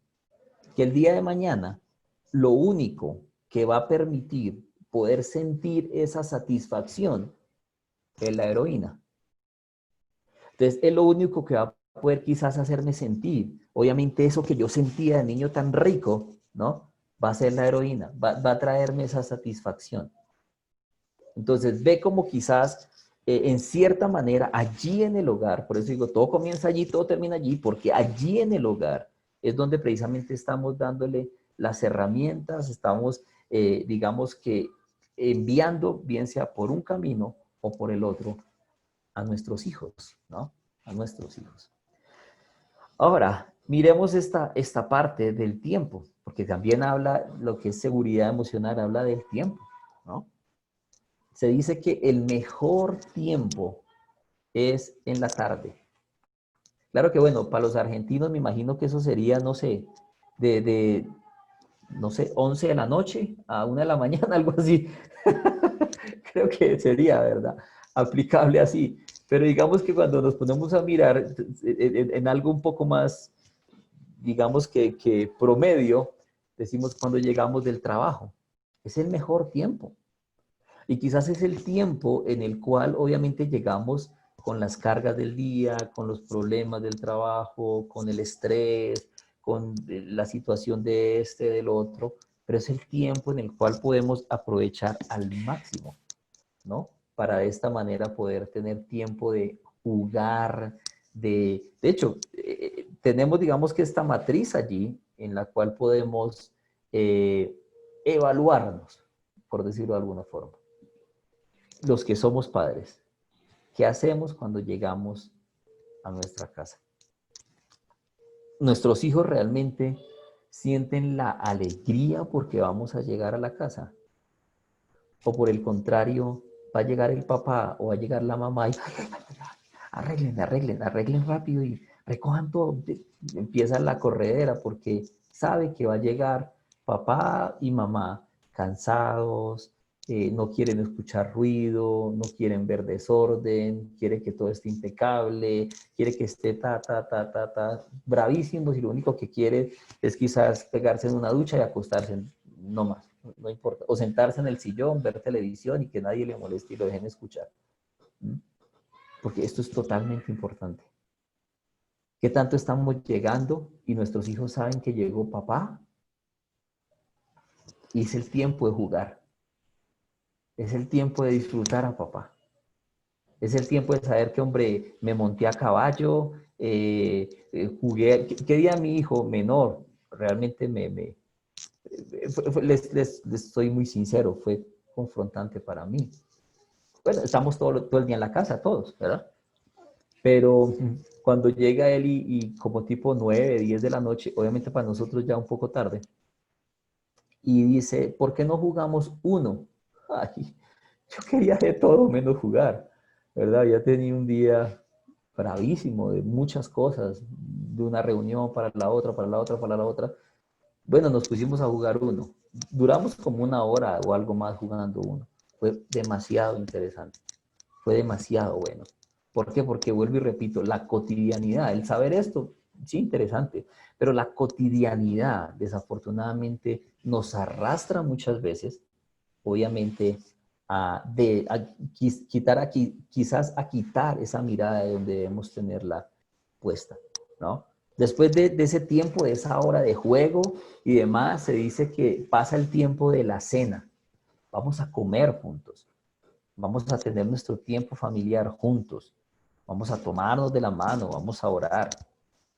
S1: Que el día de mañana, lo único que va a permitir poder sentir esa satisfacción es la heroína. Entonces, es lo único que va a poder quizás hacerme sentir. Obviamente eso que yo sentía de niño tan rico, ¿no? Va a ser la heroína, va a traerme esa satisfacción. Entonces, ve como quizás en cierta manera allí en el hogar, por eso digo, todo comienza allí, todo termina allí, porque allí en el hogar es donde precisamente estamos dándole las herramientas, estamos, digamos que, enviando, bien sea por un camino o por el otro, a nuestros hijos, ¿no? A nuestros hijos. Ahora, miremos esta parte del tiempo, porque también habla, lo que es seguridad emocional, habla del tiempo, ¿no? Se dice que el mejor tiempo es en la tarde. Claro que bueno, para los argentinos me imagino que eso sería, no sé, no sé, 11 de la noche a 1 de la mañana, algo así. Creo que sería, ¿verdad? Aplicable así. Pero digamos que cuando nos ponemos a mirar en algo un poco más, digamos que promedio, decimos cuando llegamos del trabajo. Es el mejor tiempo. Y quizás es el tiempo en el cual obviamente llegamos con las cargas del día, con los problemas del trabajo, con el estrés, con la situación de este, del otro, pero es el tiempo en el cual podemos aprovechar al máximo, ¿no? Para de esta manera poder tener tiempo de jugar, de hecho, tenemos, digamos que esta matriz allí en la cual podemos evaluarnos, por decirlo de alguna forma. Los que somos padres, ¿qué hacemos cuando llegamos a nuestra casa? ¿Nuestros hijos realmente sienten la alegría porque vamos a llegar a la casa? ¿O por el contrario, va a llegar el papá o va a llegar la mamá y arreglen rápido y recojan todo? Empieza la corredera porque sabe que va a llegar papá y mamá cansados, no quieren escuchar ruido, no quieren ver desorden, quiere que todo esté impecable, quiere que esté bravísimos y lo único que quiere es quizás pegarse en una ducha y acostarse, no más, no importa. O sentarse en el sillón, ver televisión y que nadie le moleste y lo dejen escuchar. ¿Mm? Porque esto es totalmente importante. ¿Qué tanto estamos llegando y nuestros hijos saben que llegó papá? Y es el tiempo de jugar. Es el tiempo de disfrutar a papá. Es el tiempo de saber que, hombre, me monté a caballo, jugué. ¿Qué día mi hijo menor? Realmente les soy muy sincero, fue confrontante para mí. Bueno, estamos todo el día en la casa, todos, ¿verdad? Pero cuando llega él y como tipo 9, 10 de la noche, obviamente para nosotros ya un poco tarde, y dice, ¿por qué no jugamos uno? Ay, yo quería de todo menos jugar, ¿verdad? Ya tenía un día bravísimo de muchas cosas, de una reunión para la otra, para la otra, para la otra. Bueno, nos pusimos a jugar uno. Duramos como una hora o algo más jugando uno. Fue demasiado interesante. Fue demasiado bueno. ¿Por qué? Porque vuelvo y repito, la cotidianidad, el saber esto, sí, interesante, pero la cotidianidad desafortunadamente nos arrastra muchas veces, obviamente, quizás a quitar esa mirada de donde debemos tenerla puesta, ¿no? Después de ese tiempo, de esa hora de juego y demás, se dice que pasa el tiempo de la cena. Vamos a comer juntos. Vamos a tener nuestro tiempo familiar juntos. Vamos a tomarnos de la mano, vamos a orar,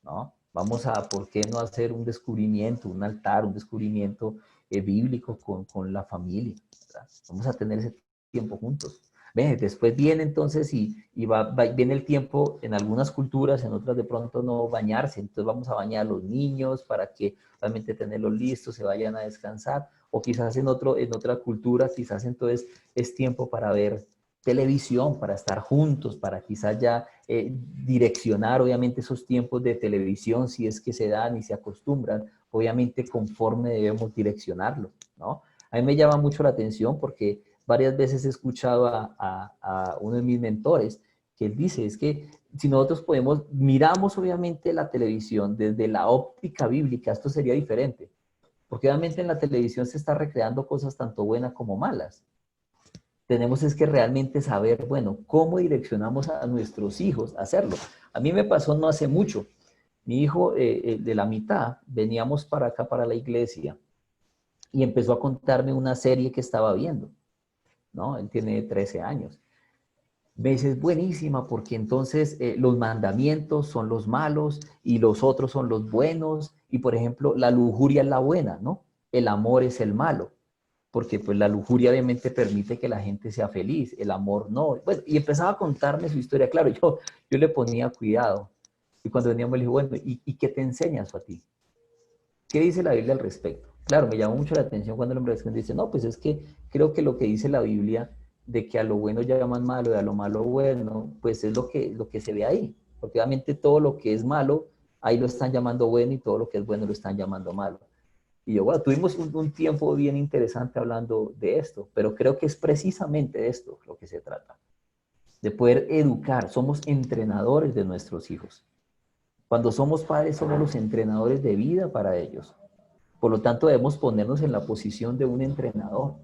S1: ¿no? Vamos a, ¿por qué no hacer un descubrimiento, un altar, un descubrimiento bíblico con la familia? ¿Verdad? Vamos a tener ese tiempo juntos. Ve, después viene entonces viene el tiempo en algunas culturas, en otras de pronto no bañarse, entonces vamos a bañar a los niños para que realmente tenerlos listos, se vayan a descansar, o quizás en otra cultura, quizás entonces es tiempo para ver televisión, para estar juntos, para quizás ya direccionar obviamente esos tiempos de televisión, si es que se dan y se acostumbran, obviamente conforme debemos direccionarlo, ¿no? A mí me llama mucho la atención porque varias veces he escuchado a uno de mis mentores que él dice, es que si nosotros miramos obviamente la televisión desde la óptica bíblica, esto sería diferente, porque obviamente en la televisión se está recreando cosas tanto buenas como malas. Tenemos es que realmente saber, bueno, cómo direccionamos a nuestros hijos a hacerlo. A mí me pasó no hace mucho. Mi hijo de la mitad, veníamos para acá, para la iglesia, y empezó a contarme una serie que estaba viendo, ¿no? Él tiene 13 años. Me dice, es buenísima porque entonces los mandamientos son los malos y los otros son los buenos. Y por ejemplo, la lujuria es la buena, ¿no? El amor es el malo porque pues la lujuria obviamente permite que la gente sea feliz, el amor no. Bueno, y empezaba a contarme su historia, claro, yo le ponía cuidado. Y cuando veníamos le dije, bueno, ¿y qué te enseña eso a ti? ¿Qué dice la Biblia al respecto? Claro, me llamó mucho la atención cuando el hombre dice, no, pues es que creo que lo que dice la Biblia de que a lo bueno llaman malo y a lo malo bueno, pues es lo que se ve ahí. Porque obviamente todo lo que es malo, ahí lo están llamando bueno y todo lo que es bueno lo están llamando malo. Y yo, bueno, tuvimos un tiempo bien interesante hablando de esto, pero creo que es precisamente de esto lo que se trata, de poder educar. Somos entrenadores de nuestros hijos. Cuando somos padres, somos los entrenadores de vida para ellos. Por lo tanto, debemos ponernos en la posición de un entrenador.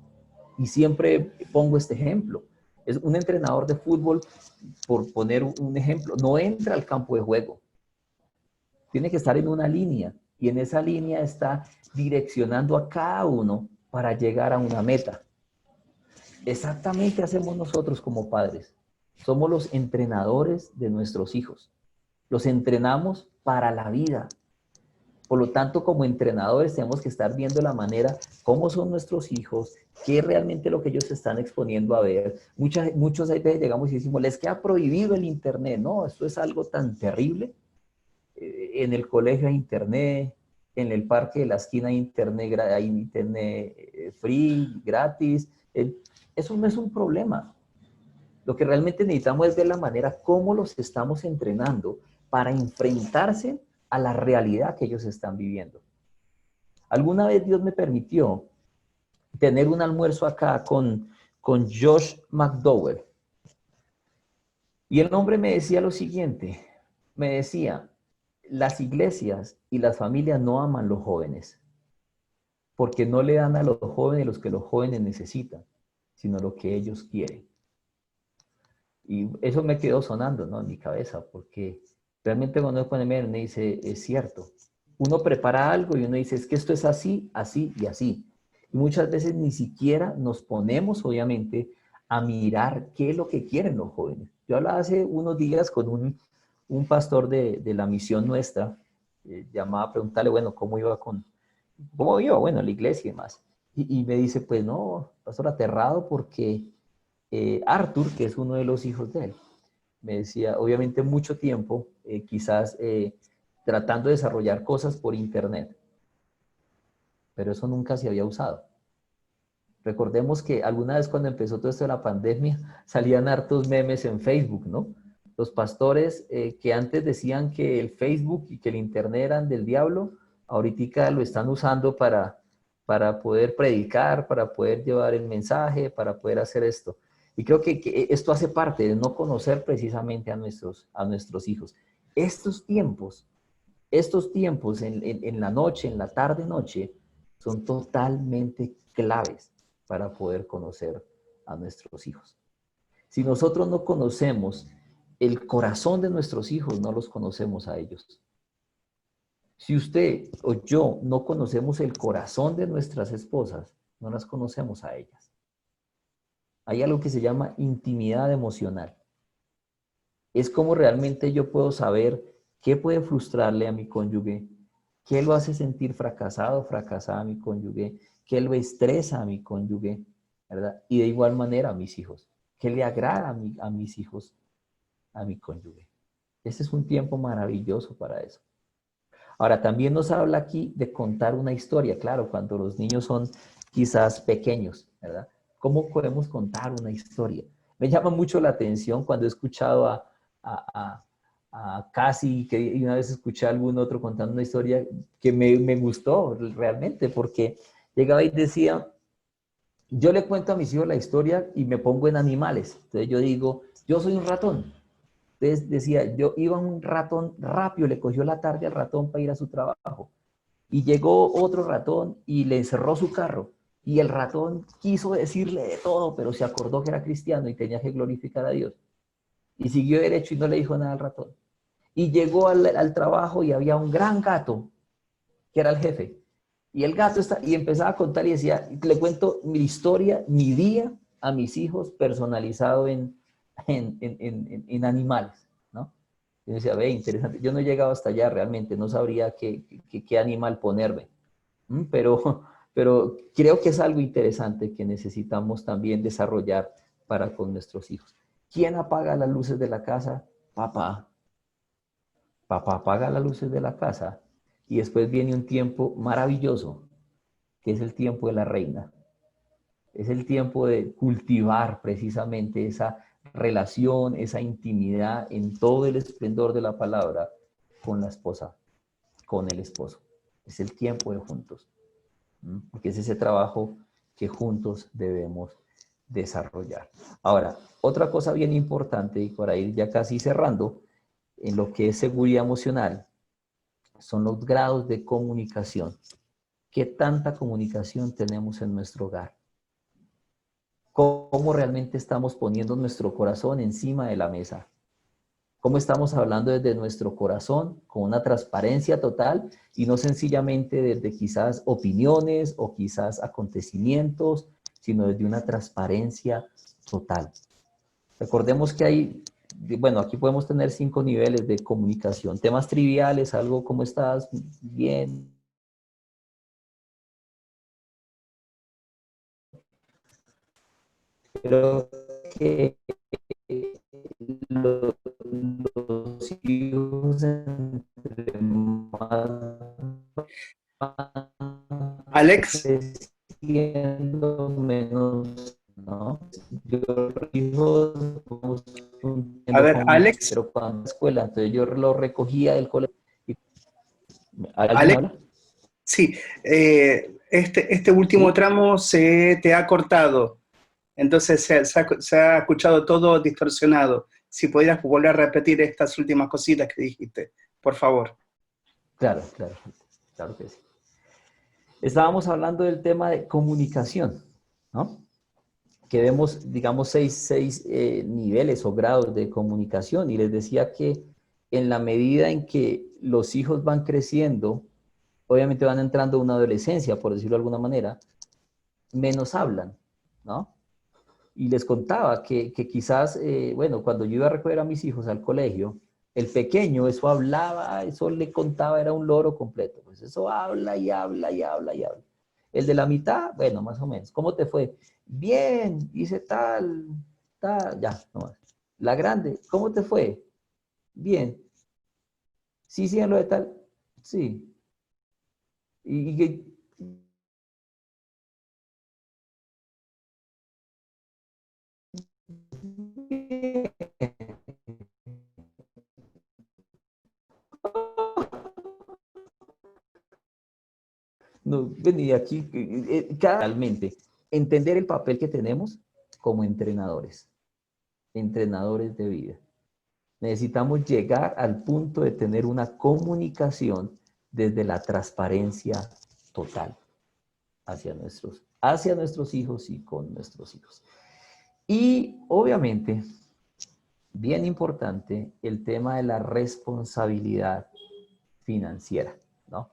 S1: Y siempre pongo este ejemplo. Es un entrenador de fútbol, por poner un ejemplo, no entra al campo de juego. Tiene que estar en una línea. Y en esa línea está direccionando a cada uno para llegar a una meta. Exactamente hacemos nosotros como padres. Somos los entrenadores de nuestros hijos. Los entrenamos para la vida. Por lo tanto, como entrenadores tenemos que estar viendo la manera, cómo son nuestros hijos, qué es realmente lo que ellos se están exponiendo a ver. Muchos veces llegamos y decimos, les queda prohibido el Internet. No, esto es algo tan terrible. En el colegio hay Internet, en el parque de la esquina hay internet free, gratis. Eso no es un problema. Lo que realmente necesitamos es ver la manera cómo los estamos entrenando para enfrentarse a la realidad que ellos están viviendo. Alguna vez Dios me permitió tener un almuerzo acá con Josh McDowell. Y el hombre me decía lo siguiente, me decía, las iglesias y las familias no aman a los jóvenes, porque no le dan a los jóvenes lo que los jóvenes necesitan, sino lo que ellos quieren. Y eso me quedó sonando, ¿no? En mi cabeza, porque realmente cuando uno pone me dice, es cierto. Uno prepara algo y uno dice, es que esto es así, así y así. Y muchas veces ni siquiera nos ponemos, obviamente, a mirar qué es lo que quieren los jóvenes. Yo hablaba hace unos días con un pastor de la misión nuestra, llamaba a preguntarle, bueno, cómo iba, bueno, la iglesia y demás. Y me dice, pues no, pastor, aterrado porque Arthur, que es uno de los hijos de él, me decía, obviamente mucho tiempo, quizás tratando de desarrollar cosas por internet, pero eso nunca se había usado. Recordemos que alguna vez cuando empezó todo esto de la pandemia, salían hartos memes en Facebook, ¿no? Los pastores que antes decían que el Facebook y que el internet eran del diablo, ahorita lo están usando para poder predicar, para poder llevar el mensaje, para poder hacer esto. Y creo que esto hace parte de no conocer precisamente a nuestros hijos. Estos tiempos en la noche, en la tarde-noche, son totalmente claves para poder conocer a nuestros hijos. Si nosotros no conocemos el corazón de nuestros hijos, no los conocemos a ellos. Si usted o yo no conocemos el corazón de nuestras esposas, no las conocemos a ellas. Hay algo que se llama intimidad emocional. Es como realmente yo puedo saber qué puede frustrarle a mi cónyuge, qué lo hace sentir fracasado, fracasada a mi cónyuge, qué lo estresa a mi cónyuge, ¿verdad? Y de igual manera a mis hijos, qué le agrada a mis hijos, a mi cónyuge. Este es un tiempo maravilloso para eso. Ahora, también nos habla aquí de contar una historia, claro, cuando los niños son quizás pequeños, ¿verdad? ¿Cómo podemos contar una historia? Me llama mucho la atención cuando he escuchado a, a Casi, que una vez escuché a algún otro contando una historia que me gustó realmente, porque llegaba y decía, yo le cuento a mis hijos la historia y me pongo en animales. Entonces yo digo, yo soy un ratón. Entonces decía, yo iba un ratón rápido, le cogió la tarde al ratón para ir a su trabajo. Y llegó otro ratón y le encerró su carro. Y el ratón quiso decirle de todo, pero se acordó que era cristiano y tenía que glorificar a Dios. Y siguió derecho y no le dijo nada al ratón. Y llegó al trabajo y había un gran gato, que era el jefe. Y el gato y empezaba a contar y decía, le cuento mi historia, mi día a mis hijos personalizado en animales, ¿no? Y yo decía, ve, interesante. Yo no he llegado hasta allá realmente, no sabría qué animal ponerme. Pero creo que es algo interesante que necesitamos también desarrollar para con nuestros hijos. ¿Quién apaga las luces de la casa? Papá. Papá apaga las luces de la casa y después viene un tiempo maravilloso, que es el tiempo de la reina. Es el tiempo de cultivar precisamente esa relación, esa intimidad en todo el esplendor de la palabra con la esposa, con el esposo. Es el tiempo de juntos, porque es ese trabajo que juntos debemos desarrollar. Ahora, otra cosa bien importante, y para ir ya casi cerrando, en lo que es seguridad emocional, son los grados de comunicación. ¿Qué tanta comunicación tenemos en nuestro hogar? ¿Cómo realmente estamos poniendo nuestro corazón encima de la mesa? ¿Cómo estamos hablando desde nuestro corazón con una transparencia total y no sencillamente desde quizás opiniones o quizás acontecimientos, sino desde una transparencia total? Recordemos que hay, bueno, aquí podemos tener 5 niveles de comunicación. Temas triviales, algo, ¿cómo estás? Bien. Creo que los hijos entre más van
S2: Alex,
S1: creciendo, menos, ¿no? Yo los hijos vamos
S2: a
S1: cumpliendo
S2: ver,
S1: con mis,
S2: Alex,
S1: pero cuando escuela, entonces yo lo recogía del colegio. ¿Alguien
S2: Alex,
S1: habla?
S2: sí, este último
S1: ¿Sí?
S2: tramo se te ha cortado, entonces se ha escuchado todo distorsionado. Si pudieras volver a repetir estas últimas cositas que dijiste, por favor.
S1: Claro, claro, claro que sí. Estábamos hablando del tema de comunicación, ¿no? Que vemos, digamos, seis niveles o grados de comunicación. Y les decía que en la medida en que los hijos van creciendo, obviamente van entrando a una adolescencia, por decirlo de alguna manera, menos hablan, ¿no? Y les contaba que quizás, bueno, cuando yo iba a recoger a mis hijos al colegio, el pequeño, eso hablaba, eso le contaba, era un loro completo. Pues eso habla y habla y habla y habla. El de la mitad, bueno, más o menos. ¿Cómo te fue? Bien, hice tal, tal, ya, no más. La grande, ¿cómo te fue? Bien. Sí, sí, en lo de tal. Sí. Y no, venía aquí, realmente, entender el papel que tenemos como entrenadores, entrenadores de vida. Necesitamos llegar al punto de tener una comunicación desde la transparencia total hacia nuestros hijos y con nuestros hijos. Y obviamente, bien importante, el tema de la responsabilidad financiera, ¿no?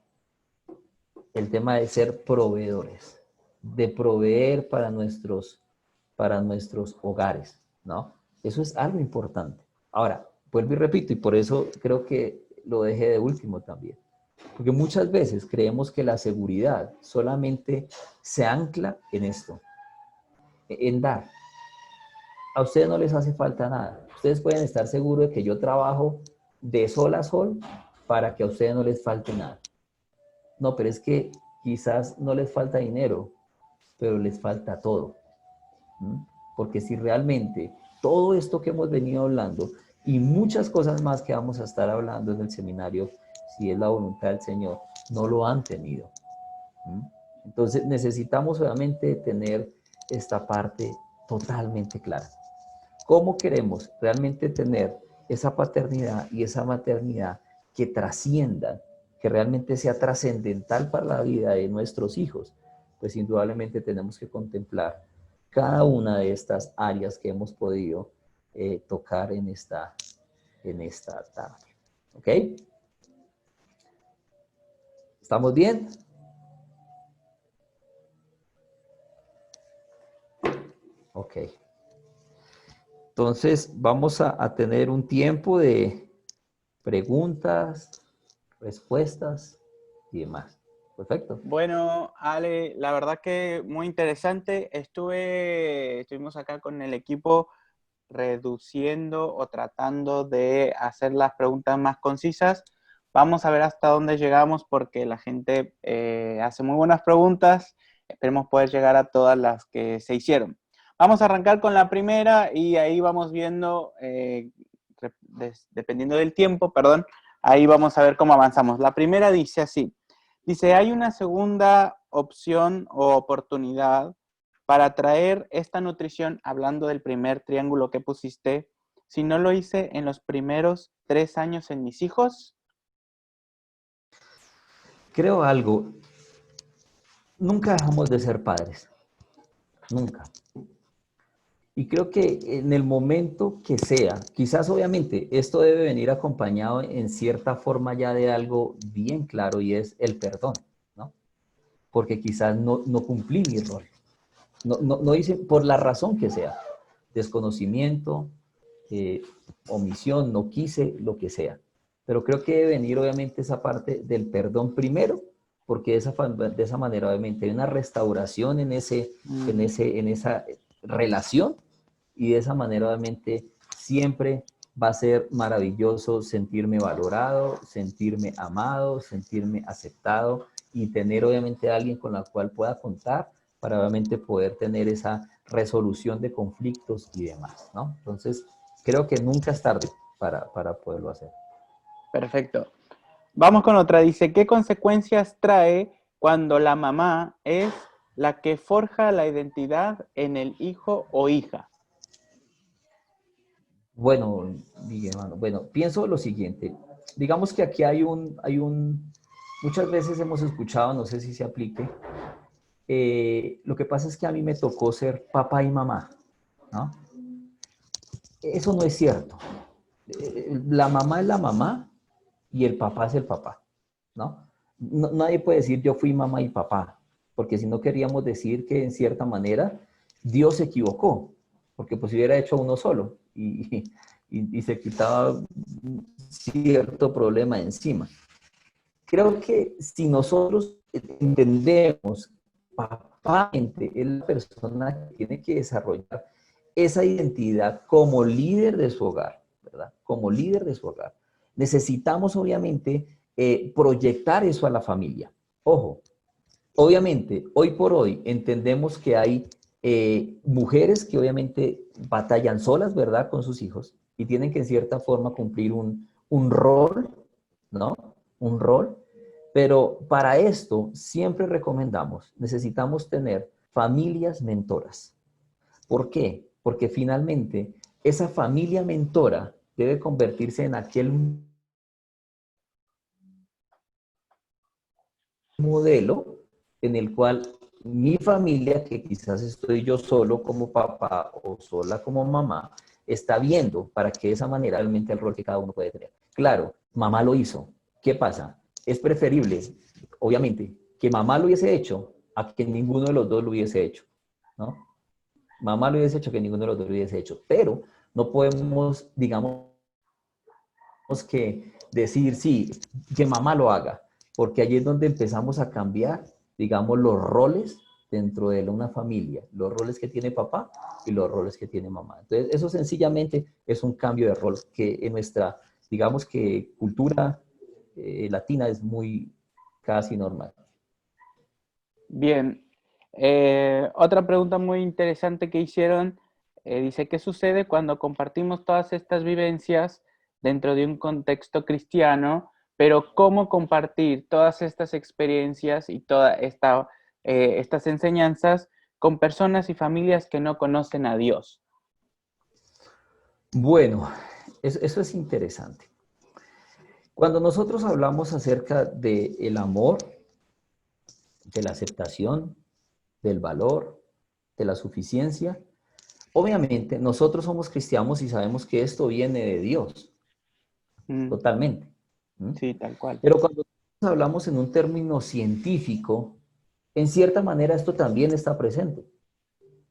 S1: El tema de ser proveedores, de proveer para nuestros hogares, ¿no? Eso es algo importante. Ahora, vuelvo y repito, y por eso creo que lo dejé de último también, porque muchas veces creemos que la seguridad solamente se ancla en esto, en dar. A ustedes no les hace falta nada. Ustedes pueden estar seguros de que yo trabajo de sol a sol para que a ustedes no les falte nada. No, pero es que quizás no les falta dinero, pero les falta todo. ¿Mm? Porque si realmente todo esto que hemos venido hablando y muchas cosas más que vamos a estar hablando en el seminario, si es la voluntad del Señor, no lo han tenido. ¿Mm? Entonces necesitamos obviamente tener esta parte totalmente clara. ¿Cómo queremos realmente tener esa paternidad y esa maternidad que trasciendan, que realmente sea trascendental para la vida de nuestros hijos? Pues indudablemente tenemos que contemplar cada una de estas áreas que hemos podido tocar en esta tarde. ¿Ok? ¿Estamos bien? Ok. Entonces vamos a tener un tiempo de preguntas, respuestas y demás. Perfecto.
S3: Bueno, Ale, la verdad que muy interesante. Estuvimos acá con el equipo reduciendo o tratando de hacer las preguntas más concisas. Vamos a ver hasta dónde llegamos porque la gente hace muy buenas preguntas. Esperemos poder llegar a todas las que se hicieron. Vamos a arrancar con la primera y ahí vamos viendo, dependiendo del tiempo, perdón, ahí vamos a ver cómo avanzamos. La primera dice así. Dice, hay una segunda opción o oportunidad para traer esta nutrición, hablando del primer triángulo que pusiste, si no lo hice en los primeros 3 años en mis hijos.
S1: creo algo, nunca dejamos de ser padres, nunca. Y creo que en el momento que sea, quizás obviamente esto debe venir acompañado en cierta forma ya de algo bien claro y es el perdón, ¿no? Porque quizás no cumplí mi rol, no hice por la razón que sea, desconocimiento, eh, omisión, no quise, lo que sea. Pero creo que debe venir obviamente esa parte del perdón primero, porque de esa manera obviamente hay una restauración en esa relación y de esa manera obviamente siempre va a ser maravilloso sentirme valorado, sentirme amado, sentirme aceptado y tener obviamente a alguien con la cual pueda contar para obviamente poder tener esa resolución de conflictos y demás, ¿no? Entonces, creo que nunca es tarde para poderlo hacer.
S3: Perfecto. Vamos con otra. Dice, ¿qué consecuencias trae cuando la mamá es la que forja la identidad en el hijo o hija?
S1: Bueno, mi hermano, bueno, pienso lo siguiente. Digamos que aquí muchas veces hemos escuchado, no sé si se aplique, lo que pasa es que a mí me tocó ser papá y mamá, ¿no? Eso no es cierto. La mamá es la mamá y el papá es el papá, ¿no? Nadie puede decir yo fui mamá y papá, porque si no queríamos decir que en cierta manera Dios se equivocó, porque pues hubiera hecho uno solo y se quitaba cierto problema encima. Creo que si nosotros entendemos, papá es la persona que tiene que desarrollar esa identidad como líder de su hogar, ¿verdad? Como líder de su hogar. Necesitamos, obviamente, proyectar eso a la familia. Ojo, obviamente, hoy por hoy entendemos que hay mujeres que obviamente batallan solas, ¿verdad? Con sus hijos y tienen que en cierta forma cumplir un rol, ¿no? Un rol. Pero para esto siempre recomendamos, necesitamos tener familias mentoras. ¿Por qué? Porque finalmente esa familia mentora debe convertirse en aquel modelo en el cual mi familia, que quizás estoy yo solo como papá o sola como mamá, está viendo para que de esa manera realmente el rol que cada uno puede tener. Claro, mamá lo hizo. ¿Qué pasa? Es preferible, obviamente, que mamá lo hubiese hecho a que ninguno de los dos lo hubiese hecho, ¿no? Mamá lo hubiese hecho que ninguno de los dos lo hubiese hecho, pero no podemos, digamos, que decir, sí, que mamá lo haga, porque allí es donde empezamos a cambiar, digamos, los roles dentro de una familia, los roles que tiene papá y los roles que tiene mamá. Entonces, eso sencillamente es un cambio de rol que en nuestra, digamos que cultura latina es muy casi normal.
S3: Bien. Otra pregunta muy interesante que hicieron, dice, ¿qué sucede cuando compartimos todas estas vivencias dentro de un contexto cristiano, pero cómo compartir todas estas experiencias y todas estas enseñanzas con personas y familias que no conocen a Dios?
S1: Bueno, eso es interesante. Cuando nosotros hablamos acerca del amor, de la aceptación, del valor, de la suficiencia, obviamente nosotros somos cristianos y sabemos que esto viene de Dios, totalmente. ¿Mm?
S3: Sí, tal cual.
S1: Pero cuando hablamos en un término científico, en cierta manera esto también está presente,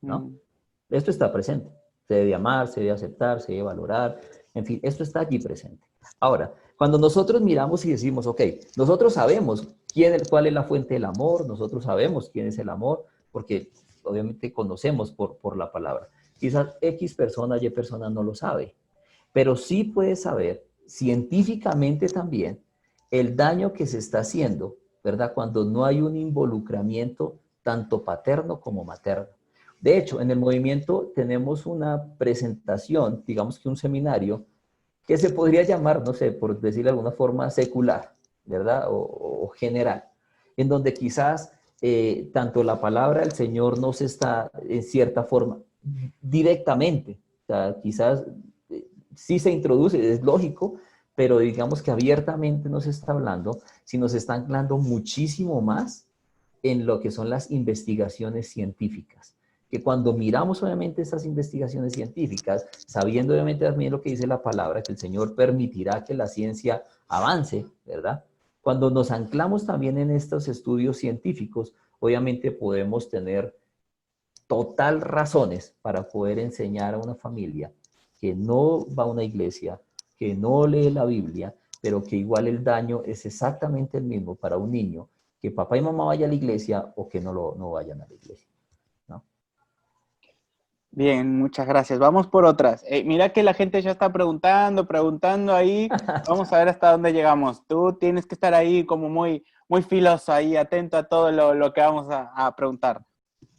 S1: ¿no? Esto está presente. Se debe amar, se debe aceptar, se debe valorar, en fin, esto está allí presente. Ahora, cuando nosotros miramos y decimos, ok, nosotros sabemos cuál es la fuente del amor, nosotros sabemos quién es el amor, porque obviamente conocemos por la palabra. Quizás X persona, Y persona no lo sabe, pero sí puede saber científicamente también el daño que se está haciendo, ¿verdad? Cuando no hay un involucramiento tanto paterno como materno. De hecho, en el movimiento tenemos una presentación, digamos que un seminario, que se podría llamar, no sé, por decirlo de alguna forma, secular, ¿verdad? O general, en donde quizás tanto la palabra del Señor no se está, en cierta forma, directamente, o sea, quizás sí se introduce, es lógico, pero digamos que abiertamente no se está hablando, sino se está hablando muchísimo más en lo que son las investigaciones científicas. Que cuando miramos obviamente estas investigaciones científicas, sabiendo obviamente también lo que dice la palabra, que el Señor permitirá que la ciencia avance, ¿verdad? Cuando nos anclamos también en estos estudios científicos, obviamente podemos tener total razones para poder enseñar a una familia que no va a una iglesia, que no lee la Biblia, pero que igual el daño es exactamente el mismo para un niño, que papá y mamá vayan a la iglesia o que no vayan a la iglesia, ¿no?
S3: Bien, muchas gracias. Vamos por otras. Mira que la gente ya está preguntando ahí. Vamos a ver hasta dónde llegamos. Tú tienes que estar ahí como muy, muy filoso ahí, atento a todo lo que vamos a preguntar.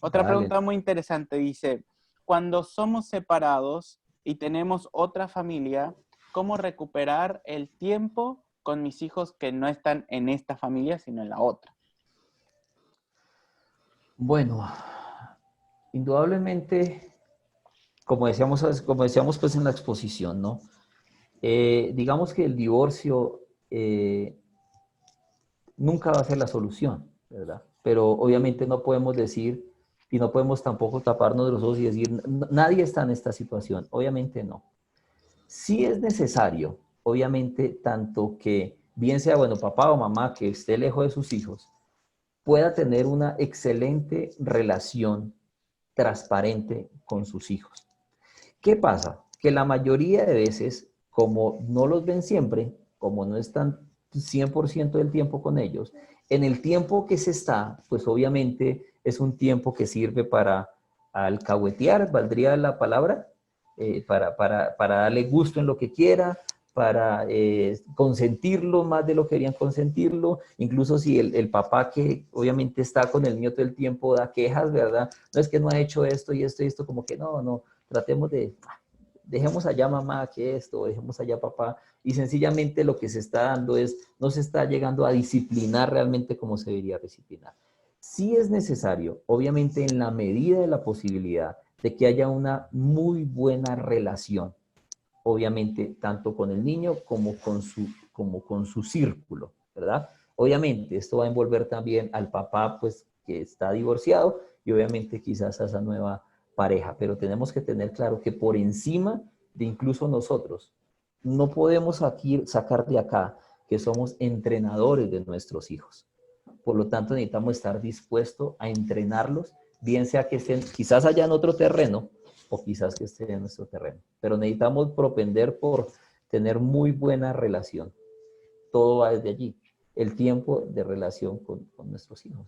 S3: Otra
S1: Dale.
S3: pregunta muy interesante dice, cuando somos separados y tenemos otra familia, ¿cómo recuperar el tiempo con mis hijos que no están en esta familia, sino en la otra?
S1: Bueno, indudablemente, como decíamos pues en la exposición, ¿no? Digamos que el divorcio nunca va a ser la solución, ¿verdad? Pero obviamente no podemos decir y no podemos tampoco taparnos de los ojos y decir, nadie está en esta situación. Obviamente no. Sí es necesario, obviamente, tanto que bien sea, bueno, papá o mamá que esté lejos de sus hijos, pueda tener una excelente relación transparente con sus hijos. ¿Qué pasa? Que la mayoría de veces, como no los ven siempre, como no están 100% del tiempo con ellos, en el tiempo que se está, pues obviamente es un tiempo que sirve para alcahuetear, valdría la palabra, para darle gusto en lo que quiera, para consentirlo más de lo que querían consentirlo, incluso si el papá que obviamente está con el niño todo el tiempo da quejas, ¿verdad? No es que no ha hecho esto y esto y esto, como que no, tratemos de, dejemos allá mamá que esto, dejemos allá papá, y sencillamente lo que se está dando es, no se está llegando a disciplinar realmente como se debería disciplinar. Sí es necesario, obviamente en la medida de la posibilidad, de que haya una muy buena relación, obviamente tanto con el niño como con su círculo, ¿verdad? Obviamente esto va a envolver también al papá, pues, que está divorciado y obviamente quizás a esa nueva pareja, pero tenemos que tener claro que por encima de incluso nosotros, no podemos aquí sacar de acá que somos entrenadores de nuestros hijos. Por lo tanto, necesitamos estar dispuestos a entrenarlos, bien sea que estén quizás allá en otro terreno o quizás que estén en nuestro terreno. Pero necesitamos propender por tener muy buena relación. Todo va desde allí, el tiempo de relación con nuestros hijos.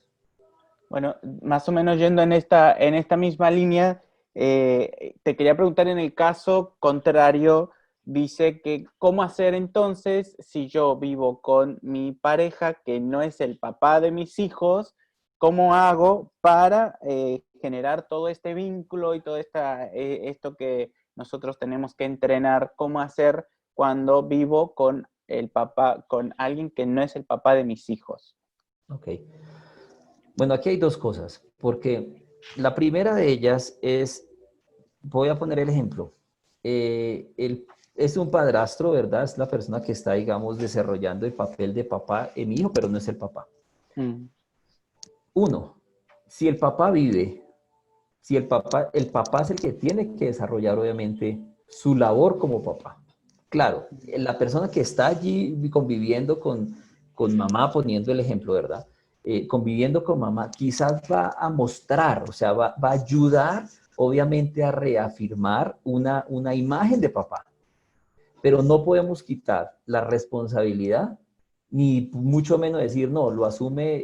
S3: Bueno, más o menos yendo en esta misma línea, te quería preguntar en el caso contrario, dice que cómo hacer entonces si yo vivo con mi pareja que no es el papá de mis hijos, cómo hago para generar todo este vínculo y todo esto que nosotros tenemos que entrenar, cómo hacer cuando vivo con el papá, con alguien que no es el papá de mis hijos.
S1: Ok. Bueno, aquí hay dos cosas, porque la primera de ellas es, voy a poner el ejemplo. Es un padrastro, ¿verdad? Es la persona que está, digamos, desarrollando el papel de papá en mi hijo, pero no es el papá.
S3: Mm.
S1: Uno, si el papá vive, si el papá es el que tiene que desarrollar, obviamente, su labor como papá. Claro, la persona que está allí conviviendo con mamá, poniendo el ejemplo, ¿verdad? Conviviendo con mamá, quizás va a mostrar, o sea, va a ayudar, obviamente, a reafirmar una imagen de papá, pero no podemos quitar la responsabilidad, ni mucho menos decir, no, lo asume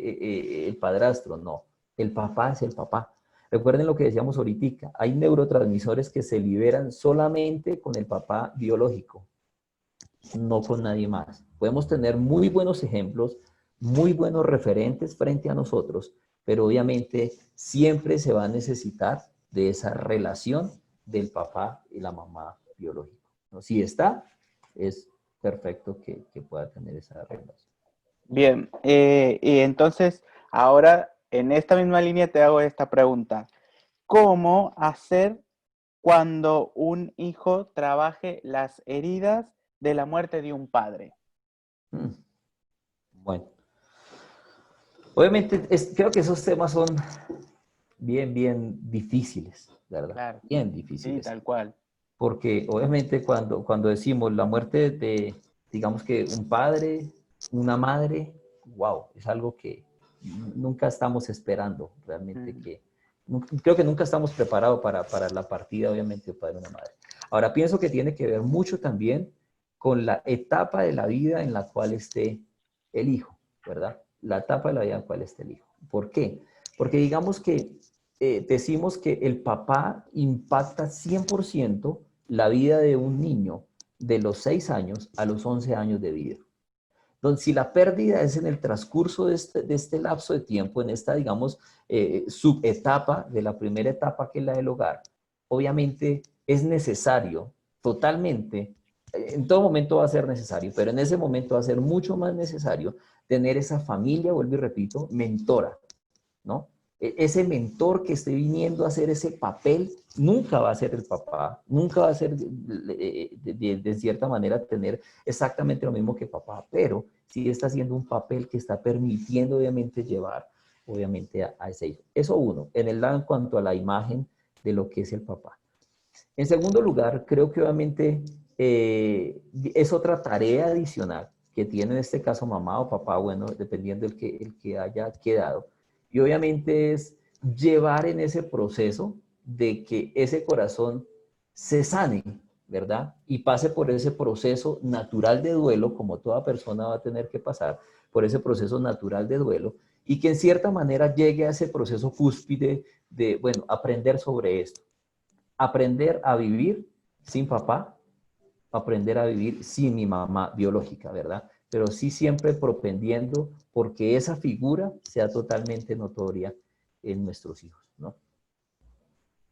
S1: el padrastro, no, el papá es el papá. Recuerden lo que decíamos ahorita, hay neurotransmisores que se liberan solamente con el papá biológico, no con nadie más. Podemos tener muy buenos ejemplos, muy buenos referentes frente a nosotros, pero obviamente siempre se va a necesitar de esa relación del papá y la mamá biológico, ¿no? Si está, es perfecto que pueda tener esa relación.
S3: Bien, y entonces ahora en esta misma línea te hago esta pregunta. ¿Cómo hacer cuando un hijo trabaje las heridas de la muerte de un padre?
S1: Bueno, obviamente creo que esos temas son bien difíciles, ¿verdad?
S3: Claro,
S1: Bien
S3: sí,
S1: difíciles.
S3: tal cual.
S1: Porque obviamente cuando decimos la muerte de, digamos que un padre, una madre, wow, es algo que nunca estamos esperando realmente, creo que nunca estamos preparados para la partida, obviamente, de un padre o una madre. Ahora, pienso que tiene que ver mucho también con la etapa de la vida en la cual esté el hijo, ¿verdad? La etapa de la vida en la cual esté el hijo. ¿Por qué? Porque digamos que decimos que el papá impacta 100% la vida de un niño de los 6 años a los 11 años de vida. Entonces, si la pérdida es en el transcurso de este lapso de tiempo, en esta, digamos, subetapa de la primera etapa que es la del hogar, obviamente es necesario totalmente, en todo momento va a ser necesario, pero en ese momento va a ser mucho más necesario tener esa familia, vuelvo y repito, mentora, ¿no? Ese mentor que esté viniendo a hacer ese papel nunca va a ser el papá, nunca va a ser de cierta manera tener exactamente lo mismo que papá, pero sí está haciendo un papel que está permitiendo obviamente llevar obviamente a ese hijo. Eso uno, en el lado en cuanto a la imagen de lo que es el papá. En segundo lugar, creo que obviamente es otra tarea adicional que tiene en este caso mamá o papá, bueno, dependiendo el que haya quedado. Y obviamente es llevar en ese proceso de que ese corazón se sane, ¿verdad? Y pase por ese proceso natural de duelo, como toda persona va a tener que pasar, por ese proceso natural de duelo, y que en cierta manera llegue a ese proceso cúspide de, bueno, aprender sobre esto. Aprender a vivir sin papá, aprender a vivir sin mi mamá biológica, ¿verdad? Pero sí siempre propendiendo porque esa figura sea totalmente notoria en nuestros hijos, ¿no?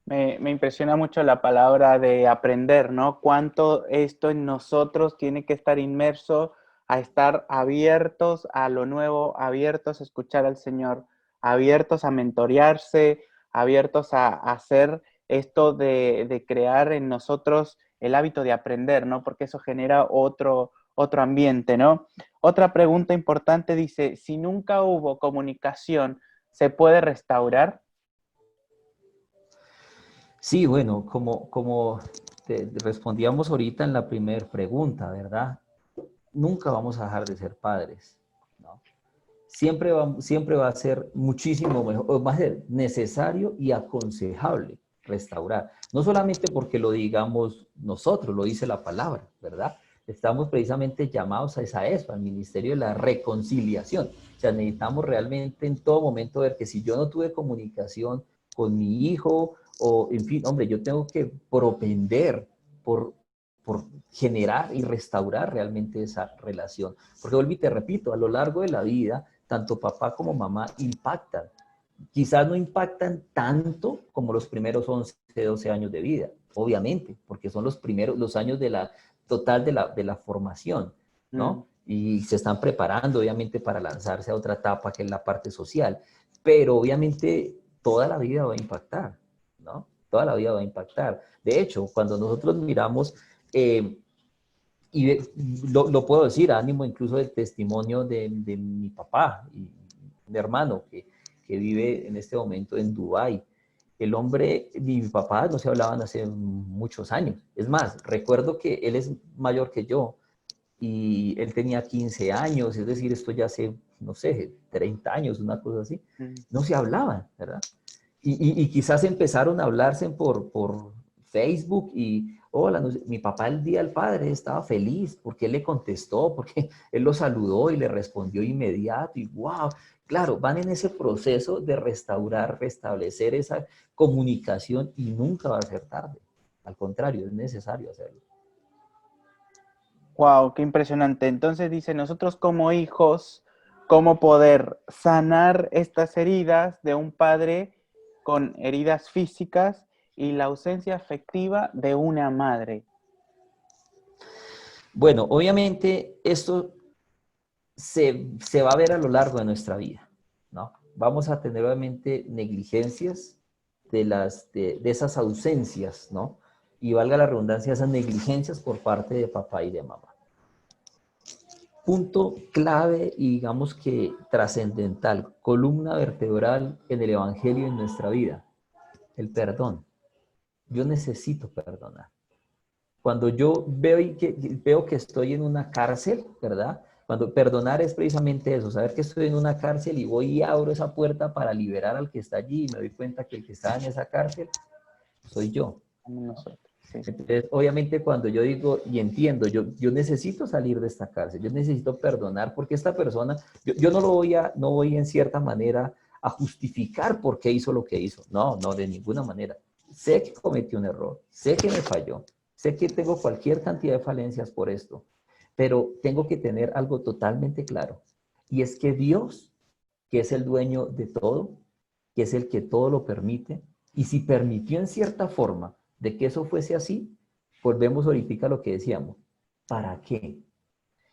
S3: Me impresiona mucho la palabra de aprender, ¿no? Cuánto esto en nosotros tiene que estar inmerso a estar abiertos a lo nuevo, abiertos a escuchar al Señor, abiertos a mentorearse, abiertos a hacer esto de crear en nosotros el hábito de aprender, ¿no? Porque eso genera otro ambiente, ¿no? Otra pregunta importante dice, si nunca hubo comunicación, ¿se puede restaurar?
S1: Sí, bueno, como te respondíamos ahorita en la primera pregunta, ¿verdad? Nunca vamos a dejar de ser padres, ¿no? Siempre va a ser muchísimo mejor, o va a ser necesario y aconsejable restaurar. No solamente porque lo digamos nosotros, lo dice la palabra, ¿verdad? Estamos precisamente llamados a eso, al ministerio de la reconciliación. O sea, necesitamos realmente en todo momento ver que si yo no tuve comunicación con mi hijo, o en fin, hombre, yo tengo que propender por generar y restaurar realmente esa relación. Porque vuelvo y te repito, a lo largo de la vida, tanto papá como mamá impactan. Quizás no impactan tanto como los primeros 11, 12 años de vida, obviamente, porque son los primeros, los años de la total de la formación, ¿no? Y se están preparando, obviamente, para lanzarse a otra etapa que es la parte social. Pero obviamente toda la vida va a impactar, ¿no? Toda la vida va a impactar. De hecho, cuando nosotros miramos y lo puedo decir, ánimo incluso del testimonio de mi papá y mi hermano que vive en este momento en Dubái. El hombre y mi papá no se hablaban hace muchos años. Es más, recuerdo que él es mayor que yo y él tenía 15 años, es decir, esto ya hace, no sé, 30 años, una cosa así. No se hablaban, ¿verdad? Y quizás empezaron a hablarse por Facebook y, hola, no sé, mi papá el día del padre estaba feliz porque él le contestó, porque él lo saludó y le respondió inmediato y wow, claro, van en ese proceso de restaurar, restablecer esa comunicación y nunca va a ser tarde. Al contrario, es necesario hacerlo.
S3: Wow, qué impresionante. Entonces dice, nosotros como hijos, ¿cómo poder sanar estas heridas de un padre con heridas físicas y la ausencia afectiva de una madre?
S1: Bueno, obviamente esto se va a ver a lo largo de nuestra vida, ¿no? Vamos a tener obviamente negligencias de esas ausencias, ¿no? Y valga la redundancia, esas negligencias por parte de papá y de mamá. punto clave y digamos que trascendental, columna vertebral en el Evangelio en nuestra vida, el perdón. Yo necesito perdonar. Cuando yo veo que estoy en una cárcel, ¿verdad? Cuando perdonar es precisamente eso, saber que estoy en una cárcel y voy y abro esa puerta para liberar al que está allí y me doy cuenta que el que está en esa cárcel soy yo.
S3: Nosotros, sí.
S1: Entonces, obviamente cuando yo digo y entiendo, yo necesito salir de esta cárcel, yo necesito perdonar porque esta persona, yo no voy en cierta manera a justificar por qué hizo lo que hizo. No, no, de ninguna manera. Sé que cometí un error, sé que me falló, sé que tengo cualquier cantidad de falencias por esto, pero tengo que tener algo totalmente claro. Y es que Dios, que es el dueño de todo, que es el que todo lo permite, y si permitió en cierta forma de que eso fuese así, volvemos ahorita a lo que decíamos, ¿para qué?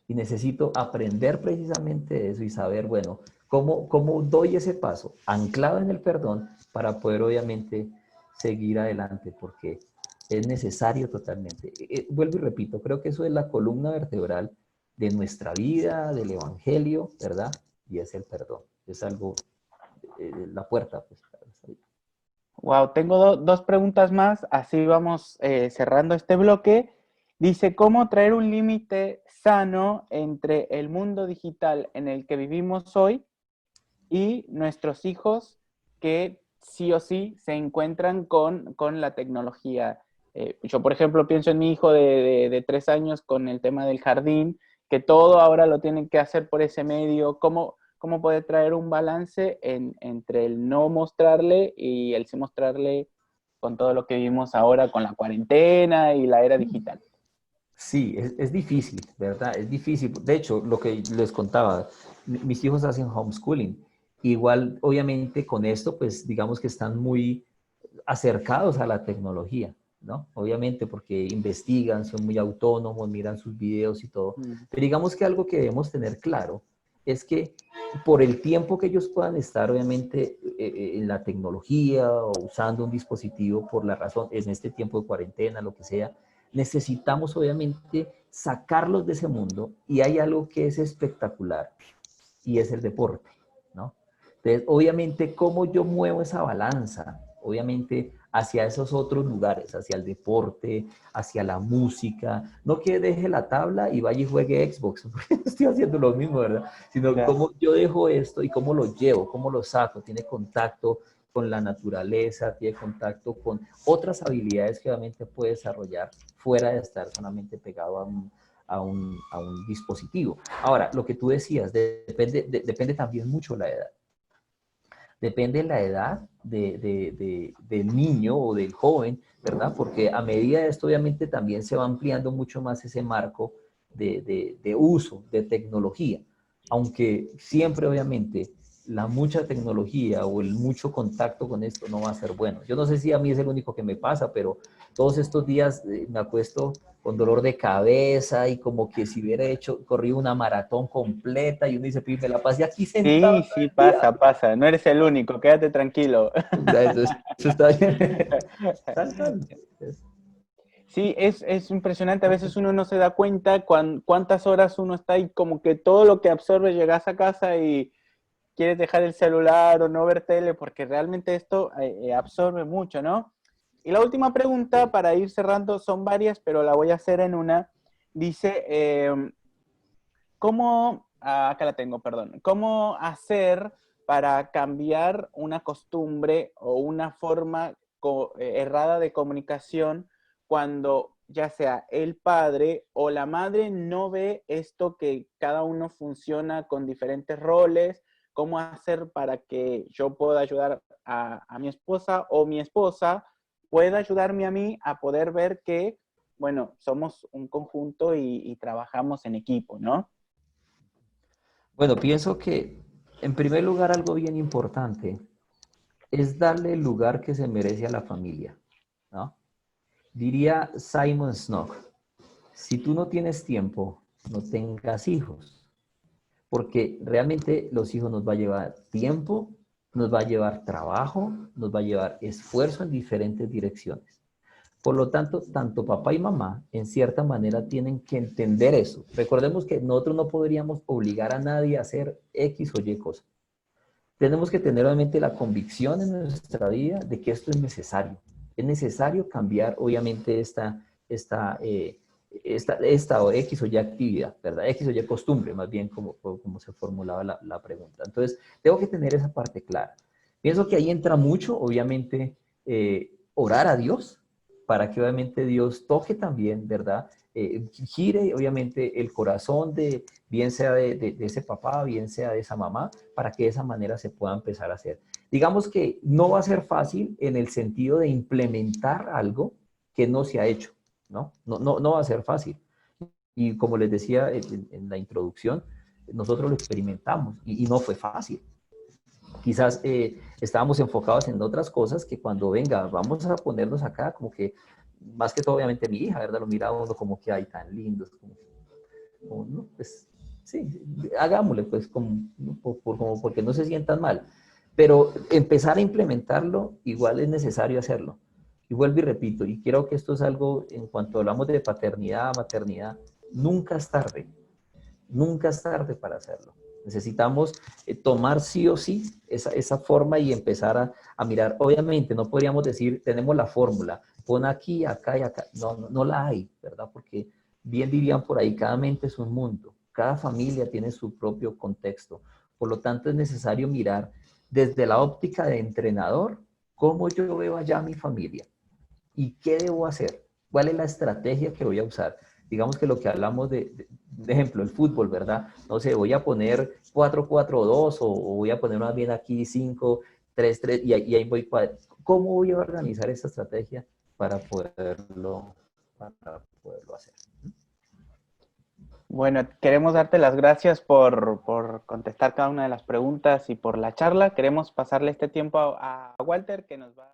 S1: Y necesito aprender precisamente de eso y saber, bueno, cómo doy ese paso anclado en el perdón para poder obviamente seguir adelante, porque es necesario totalmente. Vuelvo y repito, creo que eso es la columna vertebral de nuestra vida, del evangelio, ¿verdad? Y es el perdón. Es algo, la puerta, pues.
S3: Wow, tengo dos preguntas más, así vamos cerrando este bloque. Dice, ¿cómo traer un límite sano entre el mundo digital en el que vivimos hoy y nuestros hijos que sí o sí se encuentran con la tecnología? Yo, por ejemplo, pienso en mi hijo de 3 años con el tema del jardín, que todo ahora lo tienen que hacer por ese medio. ¿Cómo puede traer un balance entre el no mostrarle y el sí mostrarle con todo lo que vivimos ahora con la cuarentena y la era digital?
S1: Sí, es difícil, ¿verdad? Es difícil. De hecho, lo que les contaba, mis hijos hacen homeschooling. Igual, obviamente, con esto, pues digamos que están muy acercados a la tecnología, ¿no? Obviamente, porque investigan, son muy autónomos, miran sus videos y todo. Pero digamos que algo que debemos tener claro es que por el tiempo que ellos puedan estar, obviamente, en la tecnología o usando un dispositivo por la razón, en este tiempo de cuarentena, lo que sea, necesitamos obviamente sacarlos de ese mundo y hay algo que es espectacular y es el deporte, ¿no? Entonces, obviamente, ¿cómo yo muevo esa balanza? Obviamente, hacia esos otros lugares, hacia el deporte, hacia la música. No que deje la tabla y vaya y juegue Xbox, porque estoy haciendo lo mismo, ¿verdad? Sino
S3: Claro.
S1: cómo yo dejo esto y cómo lo llevo, cómo lo saco. Tiene contacto con la naturaleza, tiene contacto con otras habilidades que obviamente puede desarrollar fuera de estar solamente pegado a un dispositivo. Ahora, lo que tú decías, depende también mucho la edad. Depende de la edad del niño o del joven, ¿verdad? Porque a medida de esto, obviamente, también se va ampliando mucho más ese marco de uso de tecnología. Aunque siempre, obviamente, la mucha tecnología o el mucho contacto con esto no va a ser bueno. Yo no sé si a mí es el único que me pasa, pero todos estos días me acuesto con dolor de cabeza y como que si hubiera corrido una maratón completa y uno dice, "Pi, me la pasé aquí sentado
S3: Sí,
S1: todo
S3: sí,
S1: el día".
S3: pasa. No eres el único, quédate tranquilo.
S1: Eso está bien. Tal cual.
S3: Sí, es impresionante. A veces uno no se da cuenta cuántas horas uno está ahí, como que todo lo que absorbe, llegas a casa y quieres dejar el celular o no ver tele, porque realmente esto absorbe mucho, ¿no? Y la última pregunta, para ir cerrando, son varias, pero la voy a hacer en una. Dice, acá la tengo, perdón, ¿cómo hacer para cambiar una costumbre o una forma errada de comunicación cuando ya sea el padre o la madre no ve esto que cada uno funciona con diferentes roles? ¿Cómo hacer para que yo pueda ayudar a mi esposa o mi esposa pueda ayudarme a mí a poder ver que, bueno, somos un conjunto y trabajamos en equipo, ¿no?
S1: Bueno, pienso que en primer lugar algo bien importante es darle el lugar que se merece a la familia, ¿no? Diría Simon Sinek, si tú no tienes tiempo, no tengas hijos, porque realmente los hijos nos va a llevar tiempo, nos va a llevar trabajo, nos va a llevar esfuerzo en diferentes direcciones. Por lo tanto, tanto papá y mamá, en cierta manera, tienen que entender eso. Recordemos que nosotros no podríamos obligar a nadie a hacer X o Y cosa. Tenemos que tener obviamente la convicción en nuestra vida de que esto es necesario. Es necesario cambiar obviamente esta o X o Y actividad, ¿verdad? X o Y costumbre, más bien como se formulaba la pregunta. Entonces, tengo que tener esa parte clara. Pienso que ahí entra mucho, obviamente, orar a Dios, para que obviamente Dios toque también, ¿verdad? Gire obviamente el corazón de, bien sea de ese papá, bien sea de esa mamá, para que de esa manera se pueda empezar a hacer. Digamos que no va a ser fácil en el sentido de implementar algo que no se ha hecho, ¿no? No va a ser fácil. Y como les decía en la introducción, nosotros lo experimentamos y no fue fácil. Quizás estábamos enfocados en otras cosas que cuando venga, vamos a ponernos acá, como que, más que todo obviamente mi hija, ¿verdad? Lo mira uno como que hay tan lindos, como, no, pues sí, hagámosle, pues, como porque no se sientan mal. Pero empezar a implementarlo, igual es necesario hacerlo. Y vuelvo y repito, y creo que esto es algo, en cuanto hablamos de paternidad, maternidad, nunca es tarde para hacerlo. Necesitamos tomar sí o sí esa forma y empezar a mirar. Obviamente no podríamos decir, tenemos la fórmula, pon aquí, acá y acá. No la hay, ¿verdad? Porque bien dirían por ahí, cada mente es un mundo, cada familia tiene su propio contexto. Por lo tanto, es necesario mirar desde la óptica de entrenador, cómo yo veo allá a mi familia y qué debo hacer, cuál es la estrategia que voy a usar. Digamos que lo que hablamos de ejemplo, el fútbol, ¿verdad? No sé, voy a poner 4-4-2 o voy a poner más bien aquí 5-3-3 y ahí voy. ¿Cómo voy a organizar esta estrategia para poderlo hacer?
S3: Bueno, queremos darte las gracias por contestar cada una de las preguntas y por la charla. Queremos pasarle este tiempo a Walter, que nos va